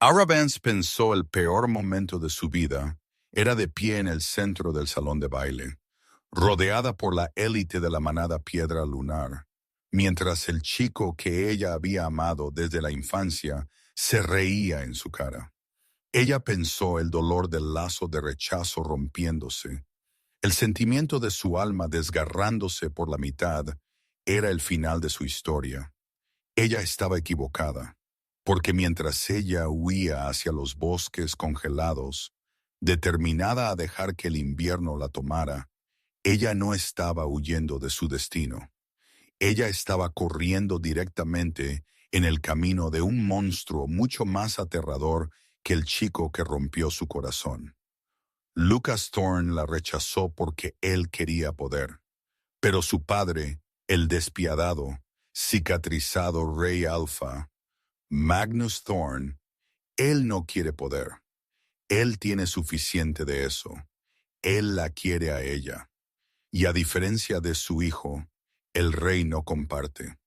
Arabance pensó el peor momento de su vida era de pie en el centro del salón de baile, rodeada por la élite de la manada Piedra Lunar, mientras el chico que ella había amado desde la infancia se reía en su cara. Ella pensó el dolor del lazo de rechazo rompiéndose. El sentimiento de su alma desgarrándose por la mitad era el final de su historia. Ella estaba equivocada, porque mientras ella huía hacia los bosques congelados, determinada a dejar que el invierno la tomara, ella no estaba huyendo de su destino. Ella estaba corriendo directamente en el camino de un monstruo mucho más aterrador que el chico que rompió su corazón. Lucas Thorne la rechazó porque él quería poder, pero su padre, el despiadado, cicatrizado Rey Alpha, Magnus Thorne, él no quiere poder. Él tiene suficiente de eso. Él la quiere a ella. Y a diferencia de su hijo, el rey no comparte.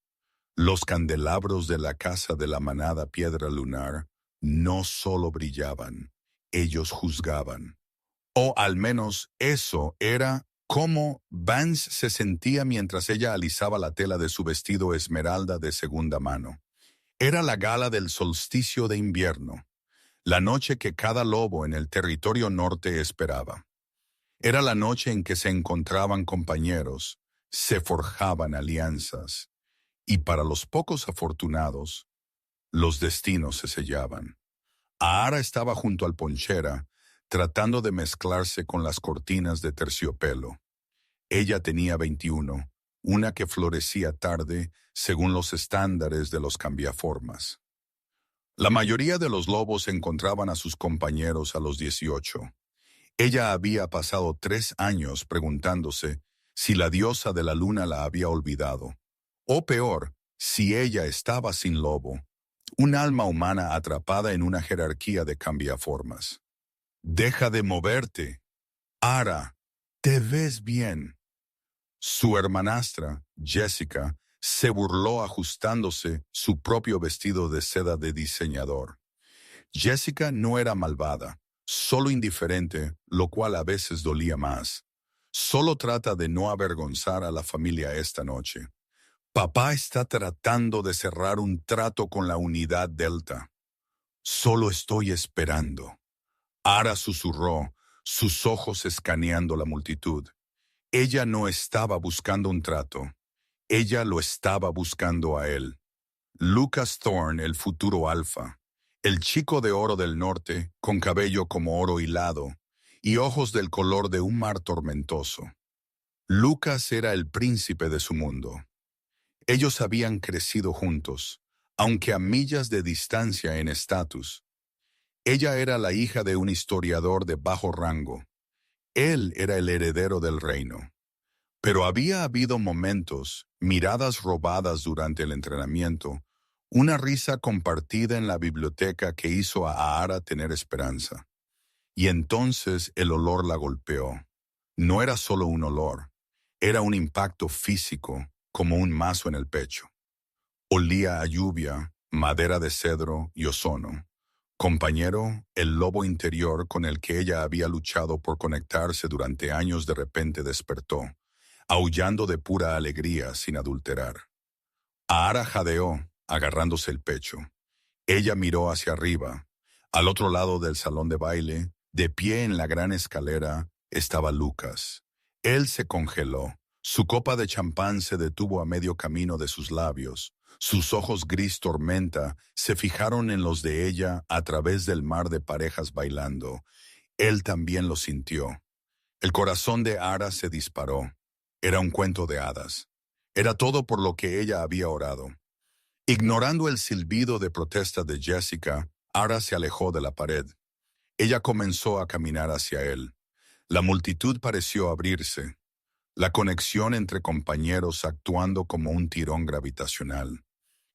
Los candelabros de la casa de la manada Piedra Lunar no solo brillaban, ellos juzgaban. O al menos eso era cómo Vance se sentía mientras ella alisaba la tela de su vestido esmeralda de segunda mano. Era la gala del solsticio de invierno, la noche que cada lobo en el territorio norte esperaba. Era la noche en que se encontraban compañeros, se forjaban alianzas, y para los pocos afortunados, los destinos se sellaban. Ahara estaba junto al ponchera, tratando de mezclarse con las cortinas de terciopelo. Ella tenía 21, una que florecía tarde según los estándares de los cambiaformas. La mayoría de los lobos encontraban a sus compañeros a los 18. Ella había pasado 3 años preguntándose si la diosa de la luna la había olvidado, o peor, si ella estaba sin lobo, un alma humana atrapada en una jerarquía de cambiaformas. «Deja de moverte. Ara, te ves bien». Su hermanastra, Jessica, se burló ajustándose su propio vestido de seda de diseñador. Jessica no era malvada, solo indiferente, lo cual a veces dolía más. Solo trata de no avergonzar a la familia esta noche. Papá está tratando de cerrar un trato con la unidad Delta. Solo estoy esperando. Ara susurró, sus ojos escaneando la multitud. Ella no estaba buscando un trato. Ella lo estaba buscando a él. Lucas Thorne, el futuro alfa. El chico de oro del norte, con cabello como oro hilado, y ojos del color de un mar tormentoso. Lucas era el príncipe de su mundo. Ellos habían crecido juntos, aunque a millas de distancia en estatus. Ella era la hija de un historiador de bajo rango. Él era el heredero del reino. Pero había habido momentos, miradas robadas durante el entrenamiento, una risa compartida en la biblioteca que hizo a Ara tener esperanza. Y entonces el olor la golpeó. No era solo un olor, era un impacto físico, como un mazo en el pecho. Olía a lluvia, madera de cedro y ozono. Compañero, el lobo interior con el que ella había luchado por conectarse durante años de repente despertó, aullando de pura alegría sin adulterar. Ahara jadeó, agarrándose el pecho. Ella miró hacia arriba. Al otro lado del salón de baile, de pie en la gran escalera, estaba Lucas. Él se congeló. Su copa de champán se detuvo a medio camino de sus labios. Sus ojos gris tormenta se fijaron en los de ella a través del mar de parejas bailando. Él también lo sintió. El corazón de Ara se disparó. Era un cuento de hadas. Era todo por lo que ella había orado. Ignorando el silbido de protesta de Jessica, Ara se alejó de la pared. Ella comenzó a caminar hacia él. La multitud pareció abrirse. La conexión entre compañeros actuando como un tirón gravitacional.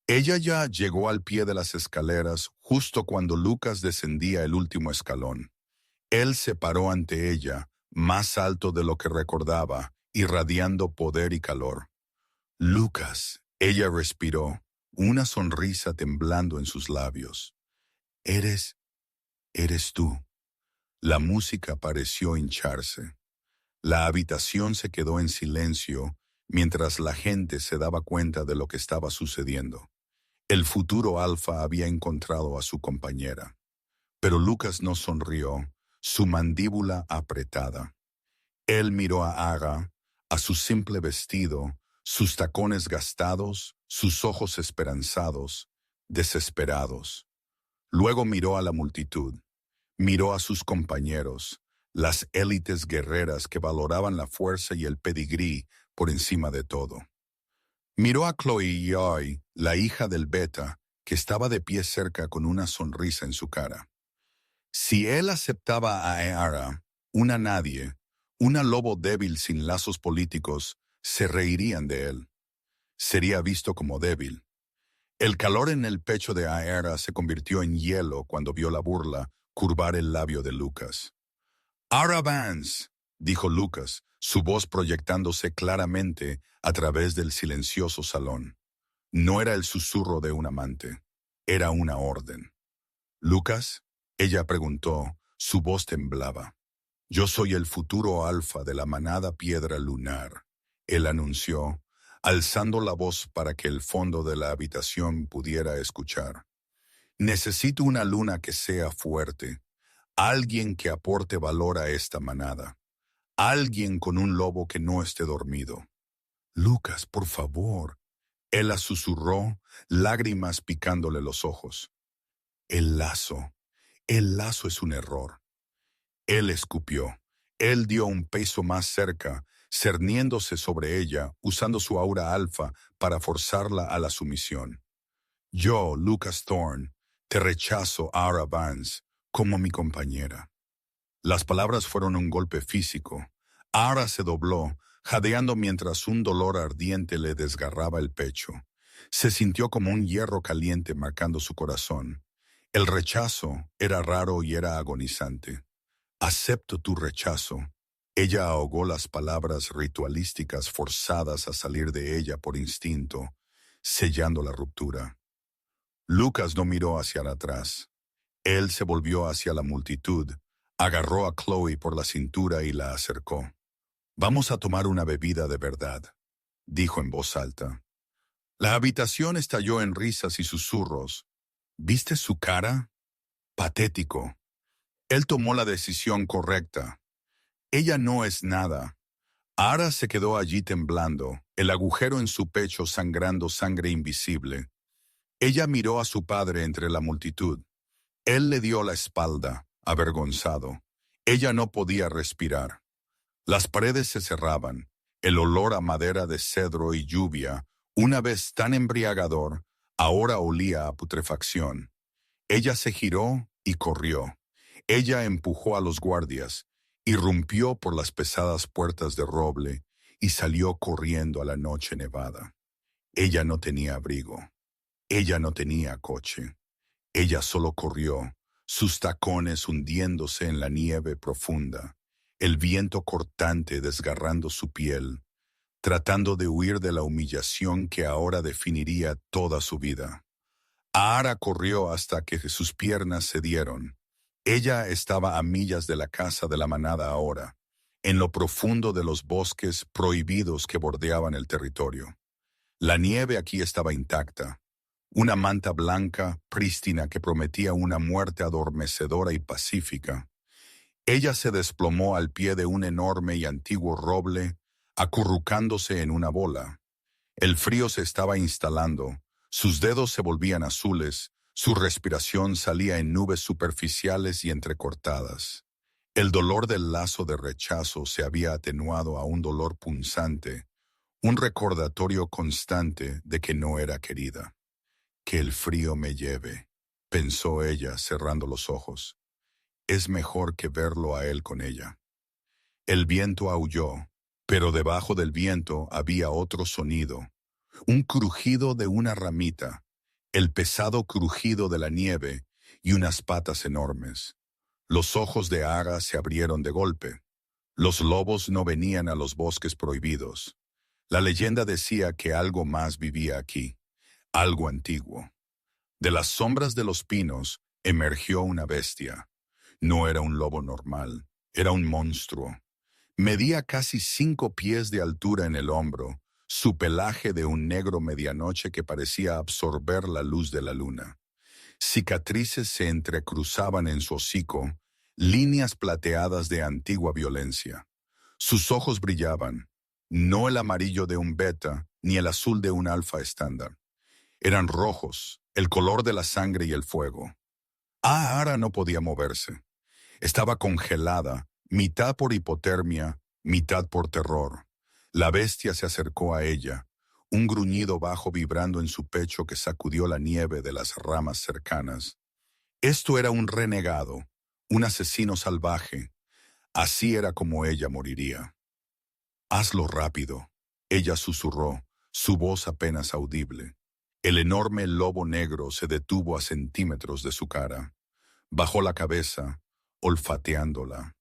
Ella ya llegó al pie de las escaleras justo cuando Lucas descendía el último escalón. Él se paró ante ella, más alto de lo que recordaba, irradiando poder y calor. «Lucas», ella respiró, una sonrisa temblando en sus labios. Eres, eres tú. La música pareció hincharse. La habitación se quedó en silencio mientras la gente se daba cuenta de lo que estaba sucediendo. El futuro Alfa había encontrado a su compañera. Pero Lucas no sonrió, su mandíbula apretada. Él miró a Aga, a su simple vestido, sus tacones gastados, sus ojos esperanzados, desesperados. Luego miró a la multitud, miró a sus compañeros, las élites guerreras que valoraban la fuerza y el pedigrí por encima de todo. Miró a Chloe Yoy, la hija del Beta, que estaba de pie cerca con una sonrisa en su cara. Si él aceptaba a Eara, una nadie, una lobo débil sin lazos políticos, se reirían de él. Sería visto como débil. El calor en el pecho de Aera se convirtió en hielo cuando vio la burla curvar el labio de Lucas. «Ara Vance», dijo Lucas, su voz proyectándose claramente a través del silencioso salón. No era el susurro de un amante, era una orden. «¿Lucas?», ella preguntó, su voz temblaba. «Yo soy el futuro alfa de la manada Piedra Lunar», él anunció, alzando la voz para que el fondo de la habitación pudiera escuchar. «Necesito una luna que sea fuerte, alguien que aporte valor a esta manada, alguien con un lobo que no esté dormido». «Lucas, por favor», él la susurró, lágrimas picándole los ojos. El lazo es un error». Él escupió. Él dio un peso más cerca, cerniéndose sobre ella, usando su aura alfa para forzarla a la sumisión. «Yo, Lucas Thorne, te rechazo, Ara Vance, como mi compañera». Las palabras fueron un golpe físico. Ara se dobló, jadeando mientras un dolor ardiente le desgarraba el pecho. Se sintió como un hierro caliente marcando su corazón. El rechazo era raro y era agonizante. «Acepto tu rechazo». Ella ahogó las palabras ritualísticas forzadas a salir de ella por instinto, sellando la ruptura. Lucas no miró hacia atrás. Él se volvió hacia la multitud, agarró a Chloe por la cintura y la acercó. «Vamos a tomar una bebida de verdad», dijo en voz alta. La habitación estalló en risas y susurros. «¿Viste su cara? Patético». Él tomó la decisión correcta. Ella no es nada. Ara se quedó allí temblando, el agujero en su pecho sangrando sangre invisible. Ella miró a su padre entre la multitud. Él le dio la espalda, avergonzado. Ella no podía respirar. Las paredes se cerraban. El olor a madera de cedro y lluvia, una vez tan embriagador, ahora olía a putrefacción. Ella se giró y corrió. Ella empujó a los guardias, irrumpió por las pesadas puertas de roble y salió corriendo a la noche nevada. Ella no tenía abrigo. Ella no tenía coche. Ella solo corrió, sus tacones hundiéndose en la nieve profunda, el viento cortante desgarrando su piel, tratando de huir de la humillación que ahora definiría toda su vida. Ara corrió hasta que sus piernas cedieron. Ella estaba a millas de la casa de la manada ahora, en lo profundo de los bosques prohibidos que bordeaban el territorio. La nieve aquí estaba intacta, una manta blanca, prístina que prometía una muerte adormecedora y pacífica. Ella se desplomó al pie de un enorme y antiguo roble, acurrucándose en una bola. El frío se estaba instalando, sus dedos se volvían azules, su respiración salía en nubes superficiales y entrecortadas. El dolor del lazo de rechazo se había atenuado a un dolor punzante, un recordatorio constante de que no era querida. «Que el frío me lleve», pensó ella cerrando los ojos. «Es mejor que verlo a él con ella». El viento aulló, pero debajo del viento había otro sonido, un crujido de una ramita, el pesado crujido de la nieve y unas patas enormes. Los ojos de Ara se abrieron de golpe. Los lobos no venían a los bosques prohibidos. La leyenda decía que algo más vivía aquí, algo antiguo. De las sombras de los pinos, Emergió una bestia. No era un lobo normal, era un monstruo. Medía casi 5 pies de altura en el hombro, su pelaje de un negro medianoche que parecía absorber la luz de la luna. Cicatrices se entrecruzaban en su hocico, líneas plateadas de antigua violencia. Sus ojos brillaban, no el amarillo de un beta ni el azul de un alfa estándar. Eran rojos, el color de la sangre y el fuego. Ara no podía moverse. Estaba congelada, mitad por hipotermia, mitad por terror. La bestia se acercó a ella, un gruñido bajo vibrando en su pecho que sacudió la nieve de las ramas cercanas. Esto era un renegado, un asesino salvaje. Así era como ella moriría. «Hazlo rápido», ella susurró, su voz apenas audible. El enorme lobo negro se detuvo a centímetros de su cara. Bajó la cabeza, olfateándola.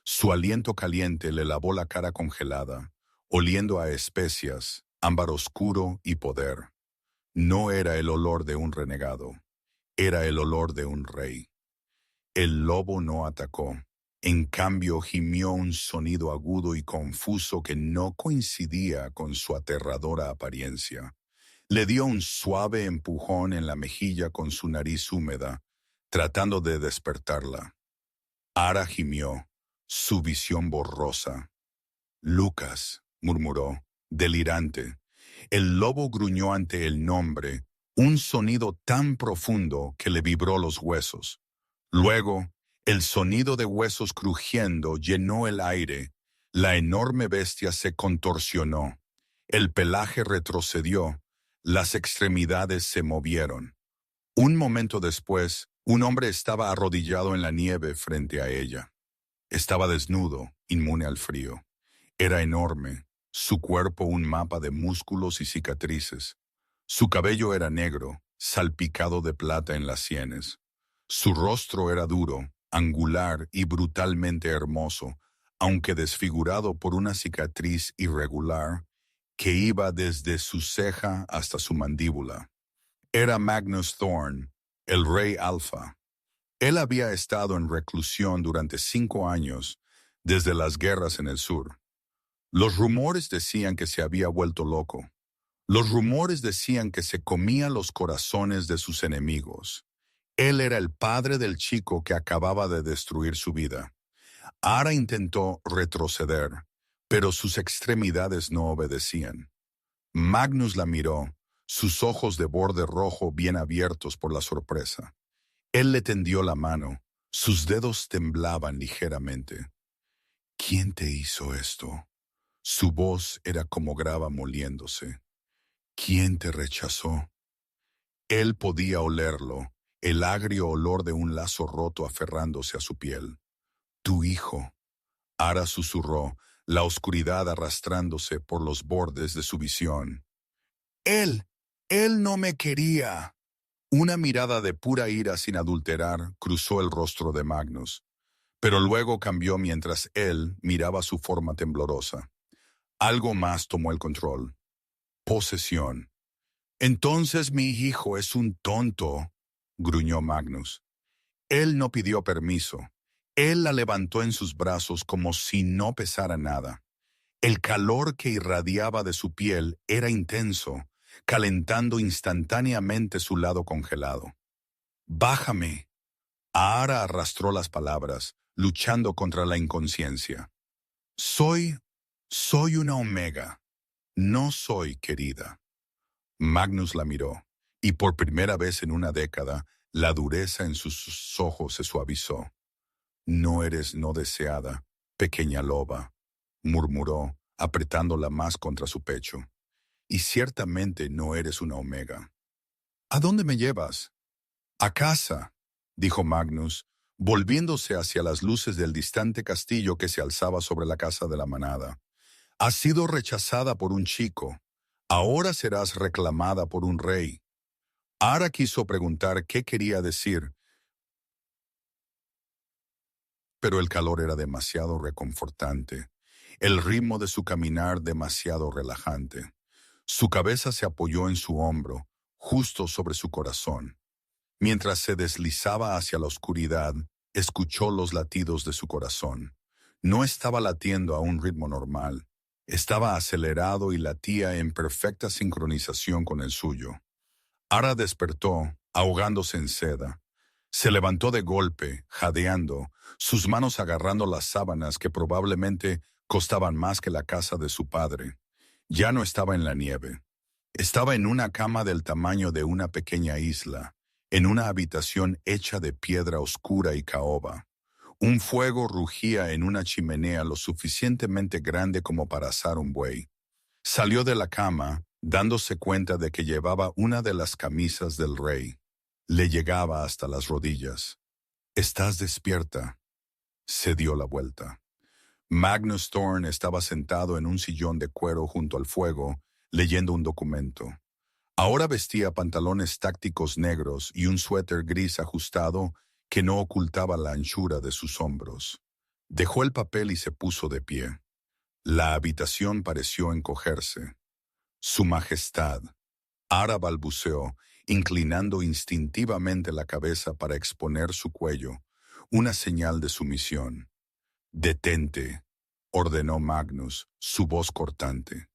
Su aliento caliente le lavó la cara congelada, oliendo a especias, ámbar oscuro y poder. No era el olor de un renegado, era el olor de un rey. El lobo no atacó. En cambio, gimió un sonido agudo y confuso que no coincidía con su aterradora apariencia. Le dio un suave empujón en la mejilla con su nariz húmeda, tratando de despertarla. Ara gimió, su visión borrosa. «Lucas», murmuró, delirante. El lobo gruñó ante el nombre, un sonido tan profundo que le vibró los huesos. Luego, el sonido de huesos crujiendo llenó el aire. La enorme bestia se contorsionó. El pelaje retrocedió. Las extremidades se movieron. Un momento después, un hombre estaba arrodillado en la nieve frente a ella. Estaba desnudo, inmune al frío. Era enorme, su cuerpo un mapa de músculos y cicatrices. Su cabello era negro, salpicado de plata en las sienes. Su rostro era duro, angular y brutalmente hermoso, aunque desfigurado por una cicatriz irregular que iba desde su ceja hasta su mandíbula. Era Magnus Thorne, el rey Alfa. Él había estado en reclusión durante 5 años, desde las guerras en el sur. Los rumores decían que se había vuelto loco. Los rumores decían que se comía los corazones de sus enemigos. Él era el padre del chico que acababa de destruir su vida. Ara intentó retroceder, pero sus extremidades no obedecían. Magnus la miró, sus ojos de borde rojo bien abiertos por la sorpresa. Él le tendió la mano, sus dedos temblaban ligeramente. «¿Quién te hizo esto?» Su voz era como grava moliéndose. «¿Quién te rechazó?» Él podía olerlo, el agrio olor de un lazo roto aferrándose a su piel. «Tu hijo», Ara susurró, la oscuridad arrastrándose por los bordes de su visión. «Él, él no me quería». Una mirada de pura ira sin adulterar cruzó el rostro de Magnus, pero luego cambió mientras él miraba su forma temblorosa. Algo más tomó el control. Posesión. «Entonces mi hijo es un tonto», gruñó Magnus. Él no pidió permiso. Él la levantó en sus brazos como si no pesara nada. El calor que irradiaba de su piel era intenso, calentando instantáneamente su lado congelado. «Bájame». Ara arrastró las palabras, luchando contra la inconsciencia. Soy una omega. No soy querida». Magnus la miró, y por primera vez en una década, la dureza en sus ojos se suavizó. «No eres no deseada, pequeña loba», murmuró, apretándola más contra su pecho. «Y ciertamente no eres una omega». «¿A dónde me llevas?» «A casa», dijo Magnus, volviéndose hacia las luces del distante castillo que se alzaba sobre la casa de la manada. «Has sido rechazada por un chico. Ahora serás reclamada por un rey». Ara quiso preguntar qué quería decir, pero el calor era demasiado reconfortante, el ritmo de su caminar demasiado relajante. Su cabeza se apoyó en su hombro, justo sobre su corazón. Mientras se deslizaba hacia la oscuridad, escuchó los latidos de su corazón. No estaba latiendo a un ritmo normal. Estaba acelerado y latía en perfecta sincronización con el suyo. Ara despertó, ahogándose en seda. Se levantó de golpe, jadeando, sus manos agarrando las sábanas que probablemente costaban más que la casa de su padre. Ya no estaba en la nieve. Estaba en una cama del tamaño de una pequeña isla, en una habitación hecha de piedra oscura y caoba. Un fuego rugía en una chimenea lo suficientemente grande como para asar un buey. Salió de la cama, dándose cuenta de que llevaba una de las camisas del rey. Le llegaba hasta las rodillas. «¿Estás despierta?» Se dio la vuelta. Magnus Thorne estaba sentado en un sillón de cuero junto al fuego, leyendo un documento. Ahora vestía pantalones tácticos negros y un suéter gris ajustado que no ocultaba la anchura de sus hombros. Dejó el papel y se puso de pie. La habitación pareció encogerse. «Su Majestad», Ara balbuceó, inclinando instintivamente la cabeza para exponer su cuello, una señal de sumisión. «Detente», ordenó Magnus, su voz cortante.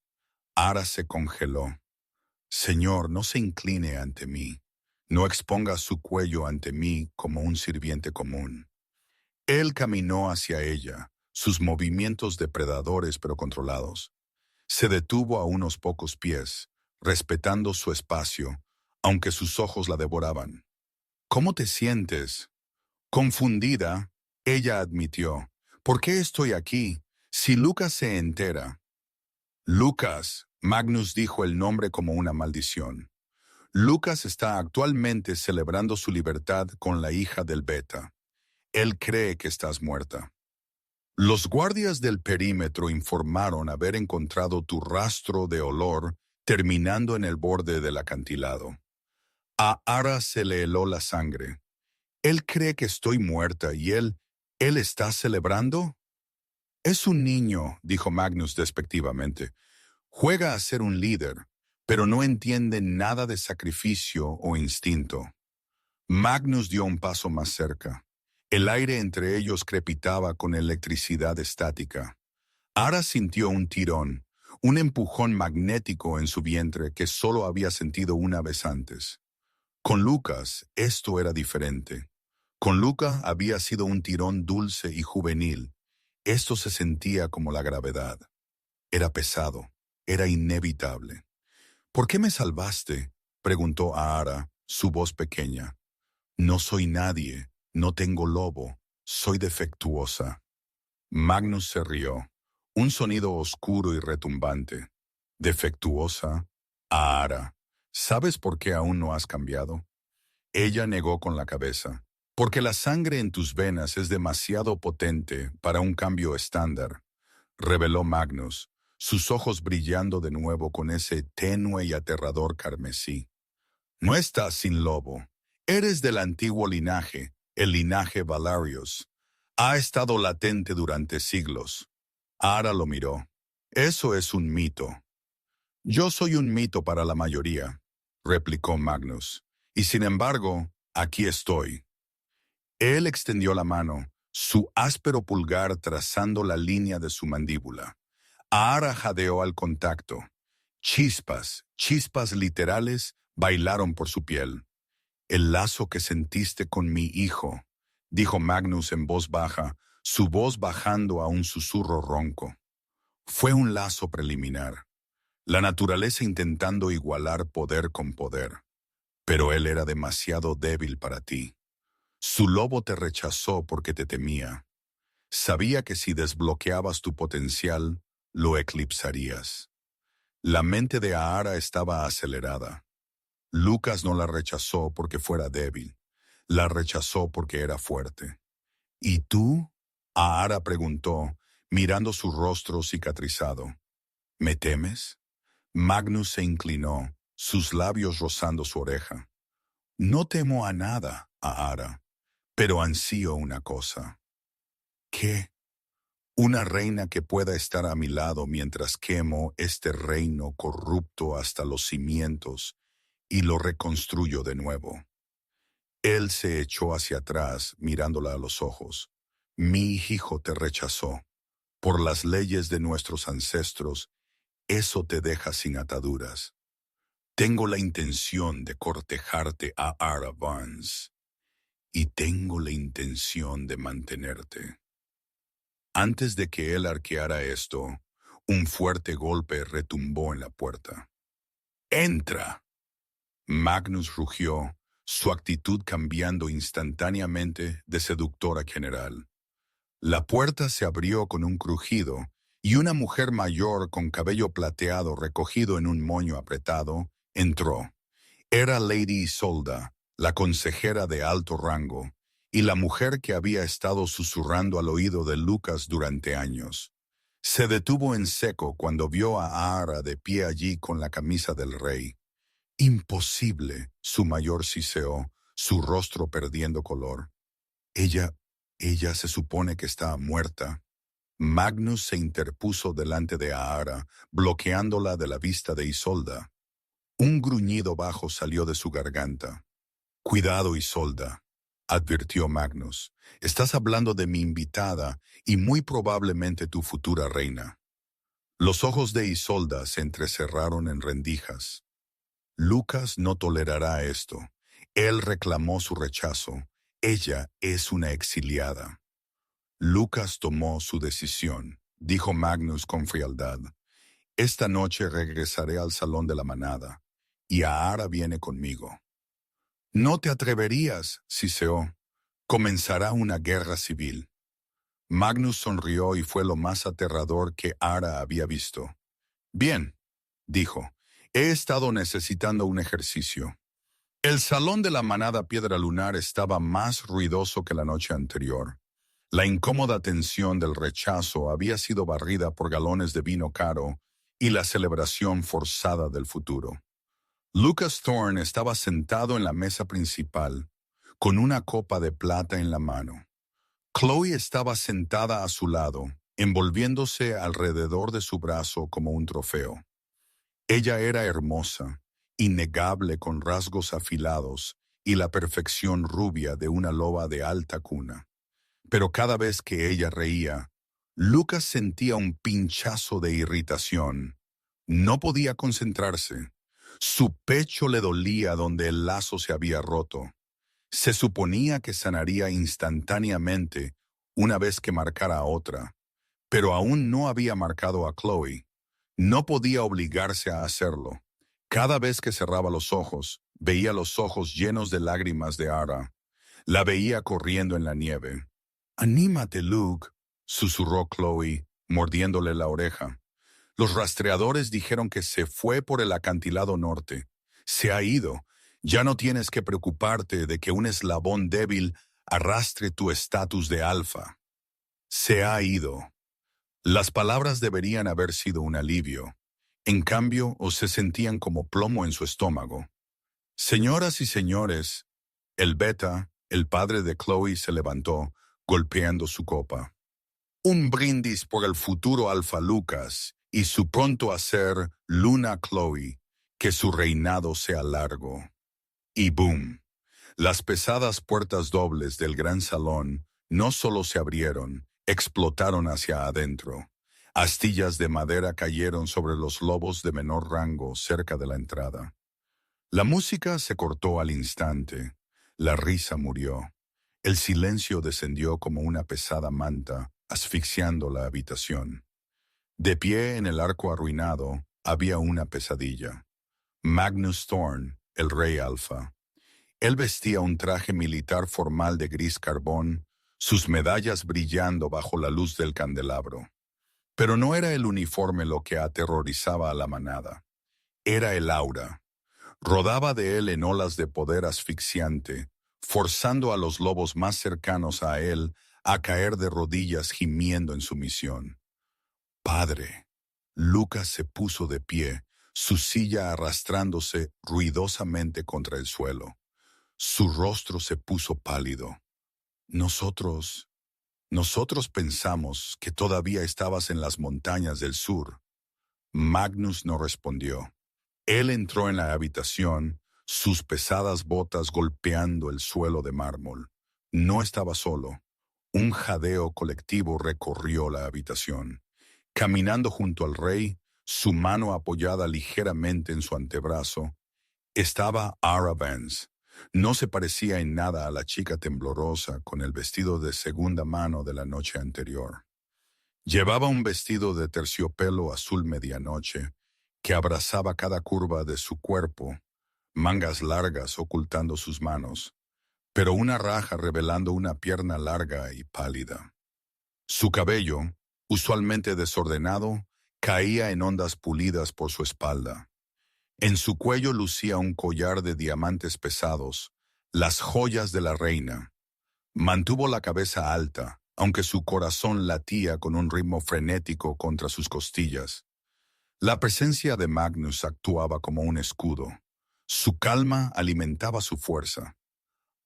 Ara se congeló. «Señor, no se incline ante mí. No exponga su cuello ante mí como un sirviente común». Él caminó hacia ella, sus movimientos depredadores pero controlados. Se detuvo a unos pocos pies, respetando su espacio, aunque sus ojos la devoraban. «¿Cómo te sientes?» Confundida, ella admitió. «¿Por qué estoy aquí? Si Lucas se entera». «Lucas», Magnus dijo el nombre como una maldición. «Lucas está actualmente celebrando su libertad con la hija del Beta. Él cree que estás muerta». Los guardias del perímetro informaron haber encontrado tu rastro de olor terminando en el borde del acantilado. A Ara se le heló la sangre. «Él cree que estoy muerta y él está celebrando». «Es un niño», dijo Magnus despectivamente. «Juega a ser un líder, pero no entiende nada de sacrificio o instinto». Magnus dio un paso más cerca. El aire entre ellos crepitaba con electricidad estática. Ara sintió un tirón, un empujón magnético en su vientre que solo había sentido una vez antes. Con Lucas, esto era diferente. Con Luca había sido un tirón dulce y juvenil. Esto se sentía como la gravedad. Era pesado, era inevitable. «¿Por qué me salvaste?», preguntó a Ara, su voz pequeña. «No soy nadie, no tengo lobo, soy defectuosa». Magnus se rió, un sonido oscuro y retumbante. «¿Defectuosa?» «Ara, ¿sabes por qué aún no has cambiado?» Ella negó con la cabeza. «Porque la sangre en tus venas es demasiado potente para un cambio estándar», reveló Magnus, sus ojos brillando de nuevo con ese tenue y aterrador carmesí. «No estás sin lobo. Eres del antiguo linaje, el linaje Valarius. Ha estado latente durante siglos». Ara lo miró. «Eso es un mito». «Yo soy un mito para la mayoría», replicó Magnus. «Y sin embargo, aquí estoy». Él extendió la mano, su áspero pulgar trazando la línea de su mandíbula. Ara jadeó al contacto. Chispas literales, bailaron por su piel. «El lazo que sentiste con mi hijo», dijo Magnus en voz baja, su voz bajando a un susurro ronco. «Fue un lazo preliminar. La naturaleza intentando igualar poder con poder. Pero él era demasiado débil para ti. Su lobo te rechazó porque te temía. Sabía que si desbloqueabas tu potencial, lo eclipsarías». La mente de Ara estaba acelerada. Lucas no la rechazó porque fuera débil. La rechazó porque era fuerte. «¿Y tú?», Ara preguntó, mirando su rostro cicatrizado. «¿Me temes?». Magnus se inclinó, sus labios rozando su oreja. «No temo a nada, Ara, pero ansío una cosa». «¿Qué?». «Una reina que pueda estar a mi lado mientras quemo este reino corrupto hasta los cimientos y lo reconstruyo de nuevo». Él se echó hacia atrás, mirándola a los ojos. Mi hijo te rechazó. Por las leyes de nuestros ancestros, eso te deja sin ataduras. Tengo la intención de cortejarte a Ara Vance y tengo la intención de mantenerte. Antes de que él arqueara esto, un fuerte golpe retumbó en la puerta. ¡Entra! Magnus rugió, su actitud cambiando instantáneamente de seductor a general. La puerta se abrió con un crujido y una mujer mayor con cabello plateado recogido en un moño apretado entró. Era Lady Isolda, la consejera de alto rango, y la mujer que había estado susurrando al oído de Lucas durante años. Se detuvo en seco cuando vio a Ara de pie allí con la camisa del rey. Imposible, su mayor siseó, su rostro perdiendo color. Ella se supone que está muerta. Magnus se interpuso delante de Aara, bloqueándola de la vista de Isolda. Un gruñido bajo salió de su garganta. Cuidado, Isolda, advirtió Magnus. Estás hablando de mi invitada y muy probablemente tu futura reina. Los ojos de Isolda se entrecerraron en rendijas. Lucas no tolerará esto. Él reclamó su rechazo. Ella es una exiliada. Lucas tomó su decisión, dijo Magnus con frialdad. Esta noche regresaré al salón de la manada, y Aara viene conmigo. No te atreverías, siseó. Comenzará una guerra civil. Magnus sonrió y fue lo más aterrador que Aara había visto. Bien, dijo, he estado necesitando un ejercicio. El salón de la manada Piedra Lunar estaba más ruidoso que la noche anterior. La incómoda tensión del rechazo había sido barrida por galones de vino caro y la celebración forzada del futuro. Lucas Thorne estaba sentado en la mesa principal, con una copa de plata en la mano. Chloe estaba sentada a su lado, envolviéndose alrededor de su brazo como un trofeo. Ella era hermosa, innegable con rasgos afilados y la perfección rubia de una loba de alta cuna. Pero cada vez que ella reía, Lucas sentía un pinchazo de irritación. No podía concentrarse. Su pecho le dolía donde el lazo se había roto. Se suponía que sanaría instantáneamente una vez que marcara a otra, pero aún no había marcado a Chloe. No podía obligarse a hacerlo. Cada vez que cerraba los ojos, veía los ojos llenos de lágrimas de Ara. La veía corriendo en la nieve. «Anímate, Luke», susurró Chloe, mordiéndole la oreja. Los rastreadores dijeron que se fue por el acantilado norte. Se ha ido. Ya no tienes que preocuparte de que un eslabón débil arrastre tu estatus de alfa. Se ha ido. Las palabras deberían haber sido un alivio. En cambio, o se sentían como plomo en su estómago. Señoras y señores, el beta, el padre de Chloe, se levantó, golpeando su copa. Un brindis por el futuro Alfa Lucas y su pronto a ser Luna Chloe, que su reinado sea largo. Y boom. Las pesadas puertas dobles del gran salón no solo se abrieron, explotaron hacia adentro. Astillas de madera cayeron sobre los lobos de menor rango cerca de la entrada. La música se cortó al instante. La risa murió. El silencio descendió como una pesada manta, asfixiando la habitación. De pie en el arco arruinado, había una pesadilla. Magnus Thorne, el rey alfa. Él vestía un traje militar formal de gris carbón, sus medallas brillando bajo la luz del candelabro. Pero no era el uniforme lo que aterrorizaba a la manada. Era el aura. Rodaba de él en olas de poder asfixiante, forzando a los lobos más cercanos a él a caer de rodillas gimiendo en sumisión. Padre. Lucas se puso de pie, su silla arrastrándose ruidosamente contra el suelo. Su rostro se puso pálido. Nosotros pensamos que todavía estabas en las montañas del sur. Magnus no respondió. Él entró en la habitación, sus pesadas botas golpeando el suelo de mármol. No estaba solo. Un jadeo colectivo recorrió la habitación. Caminando junto al rey, su mano apoyada ligeramente en su antebrazo, estaba Ara Vance. No se parecía en nada a la chica temblorosa con el vestido de segunda mano de la noche anterior. Llevaba un vestido de terciopelo azul medianoche que abrazaba cada curva de su cuerpo, mangas largas ocultando sus manos, pero una raja revelando una pierna larga y pálida. Su cabello, usualmente desordenado, caía en ondas pulidas por su espalda. En su cuello lucía un collar de diamantes pesados, las joyas de la reina. Mantuvo la cabeza alta, aunque su corazón latía con un ritmo frenético contra sus costillas. La presencia de Magnus actuaba como un escudo. Su calma alimentaba su fuerza.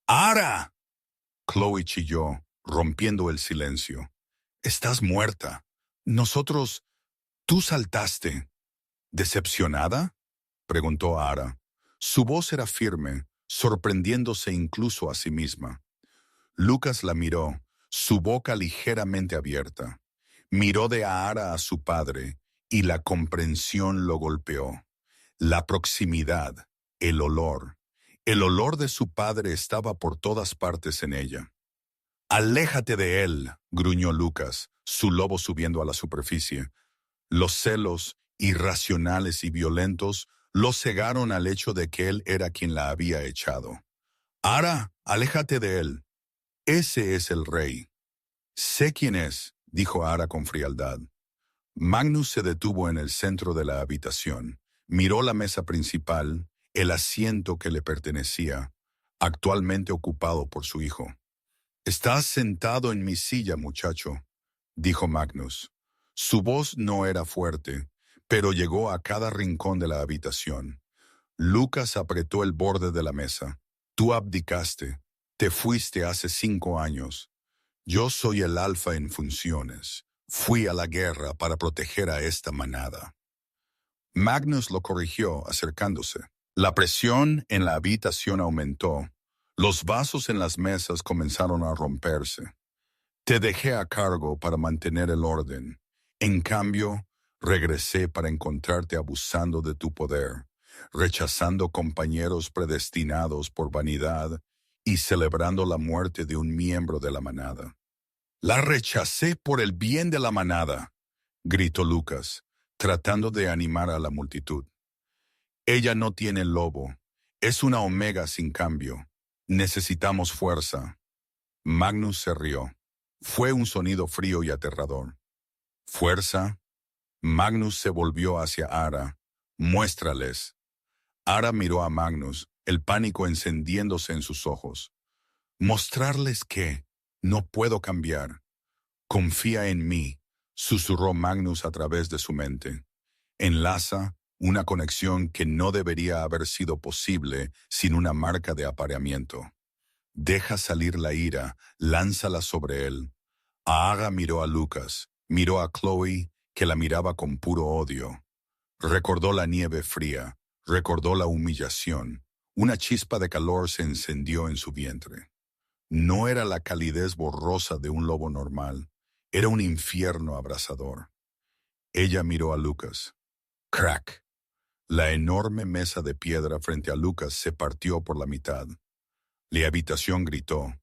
¡Ara! Chloe chilló, rompiendo el silencio. Estás muerta. Nosotros... Tú saltaste. ¿Decepcionada?, preguntó Ara. Su voz era firme, sorprendiéndose incluso a sí misma. Lucas la miró, su boca ligeramente abierta. Miró de Ara a su padre, y la comprensión lo golpeó. La proximidad, el olor. El olor de su padre estaba por todas partes en ella. «Aléjate de él», gruñó Lucas, su lobo subiendo a la superficie. Los celos, irracionales y violentos, lo cegaron al hecho de que él era quien la había echado. «Ara, aléjate de él. Ese es el rey». «Sé quién es», dijo Ara con frialdad. Magnus se detuvo en el centro de la habitación, miró la mesa principal, el asiento que le pertenecía, actualmente ocupado por su hijo. «Estás sentado en mi silla, muchacho», dijo Magnus. Su voz no era fuerte, pero llegó a cada rincón de la habitación. Lucas apretó el borde de la mesa. «Tú abdicaste. Te fuiste hace 5 años. Yo soy el alfa en funciones. Fui a la guerra para proteger a esta manada». Magnus lo corrigió, acercándose. La presión en la habitación aumentó. Los vasos en las mesas comenzaron a romperse. «Te dejé a cargo para mantener el orden. En cambio, regresé para encontrarte abusando de tu poder, rechazando compañeros predestinados por vanidad y celebrando la muerte de un miembro de la manada». «La rechacé por el bien de la manada», gritó Lucas, tratando de animar a la multitud. «Ella no tiene lobo. Es una omega sin cambio. Necesitamos fuerza». Magnus se rió. Fue un sonido frío y aterrador. «¿Fuerza?» Magnus se volvió hacia Ara. «Muéstrales». Ara miró a Magnus, el pánico encendiéndose en sus ojos. «¿Mostrarles qué? No puedo cambiar». «Confía en mí», susurró Magnus a través de su mente. «Enlaza una conexión que no debería haber sido posible sin una marca de apareamiento. Deja salir la ira, lánzala sobre él». Ara miró a Lucas, miró a Chloe, que la miraba con puro odio. Recordó la nieve fría, recordó la humillación. Una chispa de calor se encendió en su vientre. No era la calidez borrosa de un lobo normal, era un infierno abrasador. Ella miró a Lucas. Crack. La enorme mesa de piedra frente a Lucas se partió por la mitad. La habitación gritó.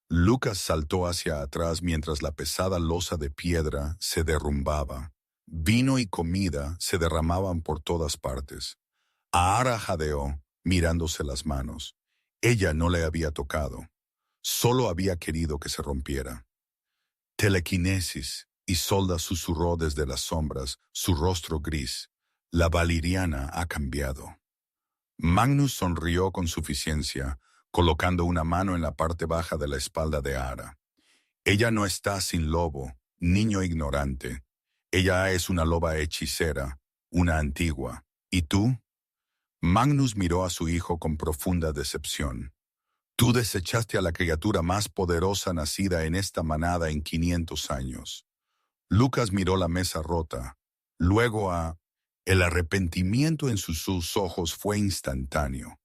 Lucas saltó hacia atrás mientras la pesada losa de piedra se derrumbaba. Vino y comida se derramaban por todas partes. Ara jadeó, mirándose las manos. Ella no le había tocado. Solo había querido que se rompiera. «Telequinesis», Isolda susurró desde las sombras, su rostro gris. «La valiriana ha cambiado». Magnus sonrió con suficiencia, colocando una mano en la parte baja de la espalda de Ara. «Ella no está sin lobo, niño ignorante. Ella es una loba hechicera, una antigua. ¿Y tú?» Magnus miró a su hijo con profunda decepción. «Tú desechaste a la criatura más poderosa nacida en esta manada en 500 años». Lucas miró la mesa rota, luego a... El arrepentimiento en sus ojos fue instantáneo.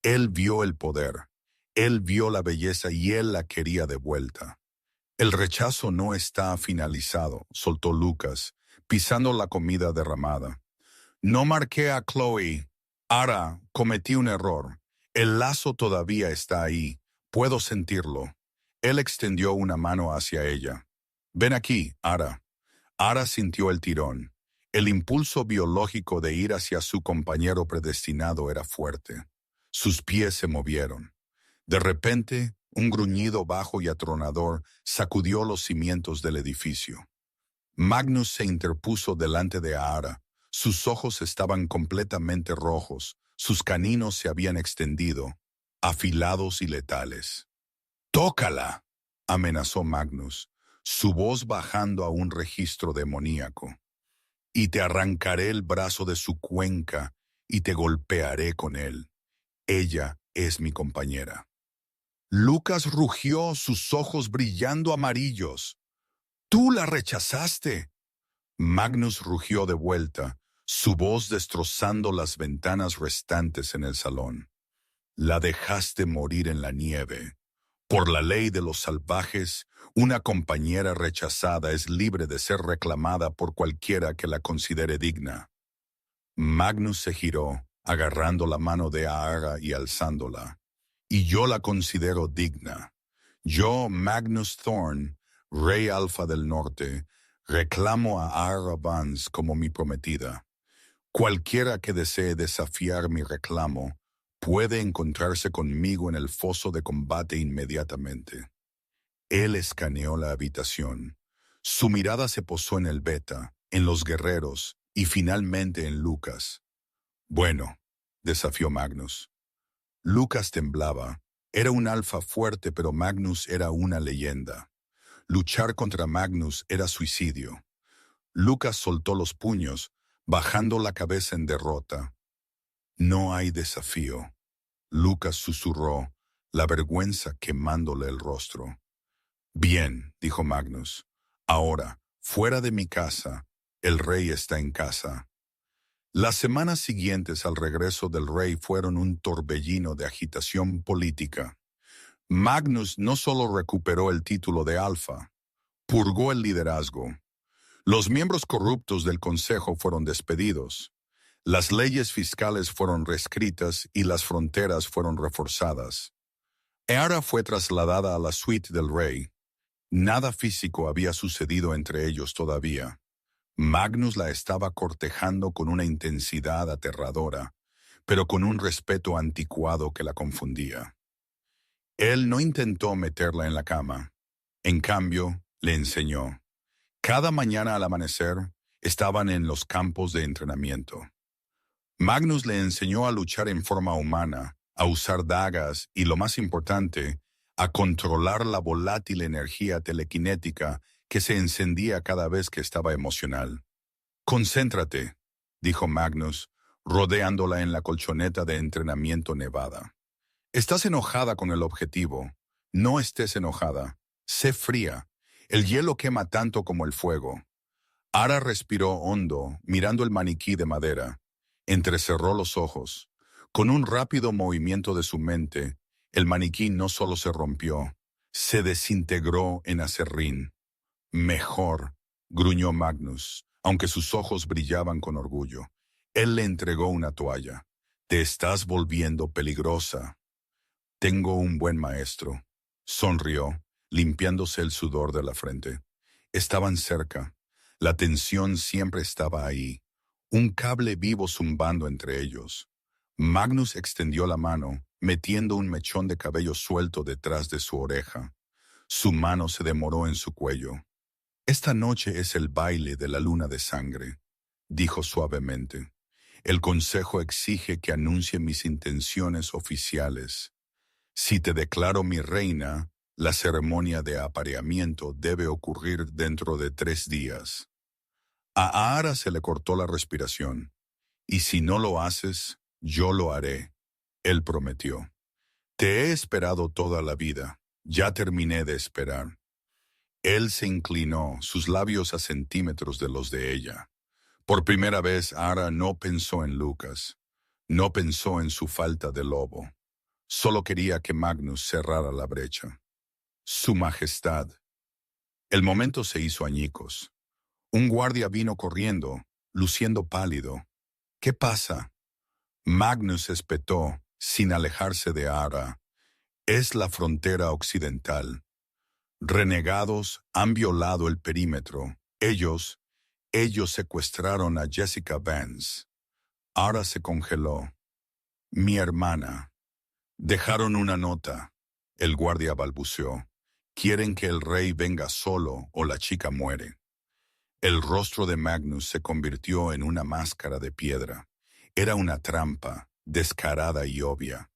Él vio el poder, él vio la belleza y él la quería de vuelta. El rechazo no está finalizado, soltó Lucas, pisando la comida derramada. No marqué a Chloe. Ara, cometí un error. El lazo todavía está ahí. Puedo sentirlo. Él extendió una mano hacia ella. Ven aquí, Ara. Ara sintió el tirón. El impulso biológico de ir hacia su compañero predestinado era fuerte. Sus pies se movieron. De repente, un gruñido bajo y atronador sacudió los cimientos del edificio. Magnus se interpuso delante de Ara. Sus ojos estaban completamente rojos, sus caninos se habían extendido, afilados y letales. «¡Tócala!», amenazó Magnus, su voz bajando a un registro demoníaco. «Y te arrancaré el brazo de su cuenca y te golpearé con él. Ella es mi compañera». Lucas rugió, sus ojos brillando amarillos. «¡Tú la rechazaste!». Magnus rugió de vuelta, su voz destrozando las ventanas restantes en el salón. «La dejaste morir en la nieve. Por la ley de los salvajes, una compañera rechazada es libre de ser reclamada por cualquiera que la considere digna». Magnus se giró, agarrando la mano de Ara y alzándola. «Y yo la considero digna. Yo, Magnus Thorn, Rey Alfa del Norte, reclamo a Ara Vance como mi prometida. Cualquiera que desee desafiar mi reclamo puede encontrarse conmigo en el foso de combate inmediatamente». Él escaneó la habitación. Su mirada se posó en el beta, en los guerreros y finalmente en Lucas. «Bueno», desafió Magnus. Lucas temblaba. Era un alfa fuerte, pero Magnus era una leyenda. Luchar contra Magnus era suicidio. Lucas soltó los puños, bajando la cabeza en derrota. «No hay desafío», Lucas susurró, la vergüenza quemándole el rostro. «Bien», dijo Magnus. «Ahora, fuera de mi casa, el rey está en casa». Las semanas siguientes al regreso del rey fueron un torbellino de agitación política. Magnus no solo recuperó el título de alfa, purgó el liderazgo. Los miembros corruptos del consejo fueron despedidos. Las leyes fiscales fueron reescritas y las fronteras fueron reforzadas. Ara fue trasladada a la suite del rey. Nada físico había sucedido entre ellos todavía. Magnus la estaba cortejando con una intensidad aterradora, pero con un respeto anticuado que la confundía. Él no intentó meterla en la cama. En cambio, le enseñó. Cada mañana al amanecer, estaban en los campos de entrenamiento. Magnus le enseñó a luchar en forma humana, a usar dagas y, lo más importante, a controlar la volátil energía telequinética que se encendía cada vez que estaba emocional. «Concéntrate», dijo Magnus, rodeándola en la colchoneta de entrenamiento nevada. «Estás enojada con el objetivo. No estés enojada. Sé fría. El hielo quema tanto como el fuego». Ara respiró hondo, mirando el maniquí de madera. Entrecerró los ojos. Con un rápido movimiento de su mente, el maniquí no solo se rompió, se desintegró en acerrín. «Mejor», gruñó Magnus, aunque sus ojos brillaban con orgullo. Él le entregó una toalla. «Te estás volviendo peligrosa». «Tengo un buen maestro», sonrió, limpiándose el sudor de la frente. Estaban cerca. La tensión siempre estaba ahí. Un cable vivo zumbando entre ellos. Magnus extendió la mano, metiendo un mechón de cabello suelto detrás de su oreja. Su mano se demoró en su cuello. «Esta noche es el baile de la luna de sangre», dijo suavemente. «El consejo exige que anuncie mis intenciones oficiales. Si te declaro mi reina, la ceremonia de apareamiento debe ocurrir dentro de 3 días». A Ara se le cortó la respiración. «Y si no lo haces, yo lo haré», él prometió. «Te he esperado toda la vida. Ya terminé de esperar». Él se inclinó, sus labios a centímetros de los de ella. Por primera vez, Ara no pensó en Lucas. No pensó en su falta de lobo. Solo quería que Magnus cerrara la brecha. Su Majestad. El momento se hizo añicos. Un guardia vino corriendo, luciendo pálido. ¿Qué pasa? Magnus espetó, sin alejarse de Ara. Es la frontera occidental. Renegados han violado el perímetro. Ellos secuestraron a Jessica Vance. Ara se congeló. Mi hermana. Dejaron una nota. El guardia balbuceó. Quieren que el rey venga solo o la chica muere. El rostro de Magnus se convirtió en una máscara de piedra. Era una trampa, descarada y obvia.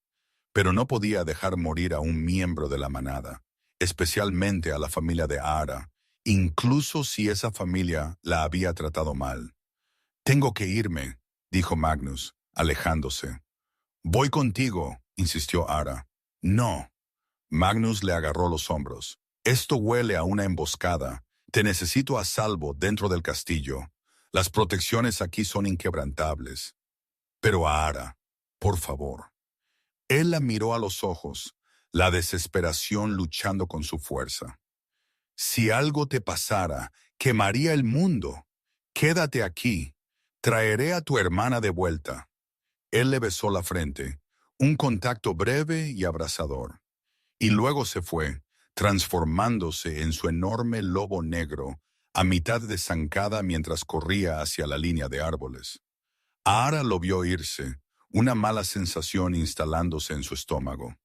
Pero no podía dejar morir a un miembro de la manada, especialmente a la familia de Ara, incluso si esa familia la había tratado mal. Tengo que irme, dijo Magnus, alejándose. Voy contigo, insistió Ara. No. Magnus le agarró los hombros. Esto huele a una emboscada. Te necesito a salvo dentro del castillo. Las protecciones aquí son inquebrantables. Pero Ara, por favor. Él la miró a los ojos, la desesperación luchando con su fuerza. Si algo te pasara, quemaría el mundo. Quédate aquí. Traeré a tu hermana de vuelta. Él le besó la frente, un contacto breve y abrasador. Y luego se fue, transformándose en su enorme lobo negro, a mitad de zancada mientras corría hacia la línea de árboles. Ara lo vio irse, una mala sensación instalándose en su estómago.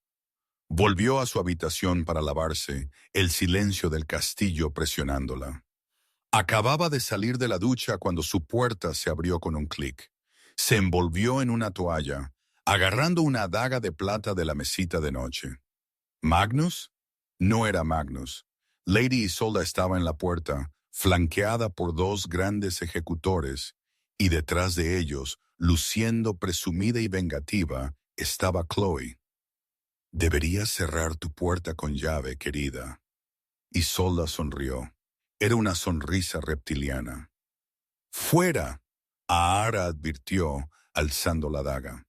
Volvió a su habitación para lavarse, el silencio del castillo presionándola. Acababa de salir de la ducha cuando su puerta se abrió con un clic. Se envolvió en una toalla, agarrando una daga de plata de la mesita de noche. ¿Magnus? No era Magnus. Lady Isolda estaba en la puerta, flanqueada por dos grandes ejecutores, y detrás de ellos, luciendo presumida y vengativa, estaba Chloe. Deberías cerrar tu puerta con llave, querida. Isolda sonrió. Era una sonrisa reptiliana. ¡Fuera! Ahara advirtió, alzando la daga.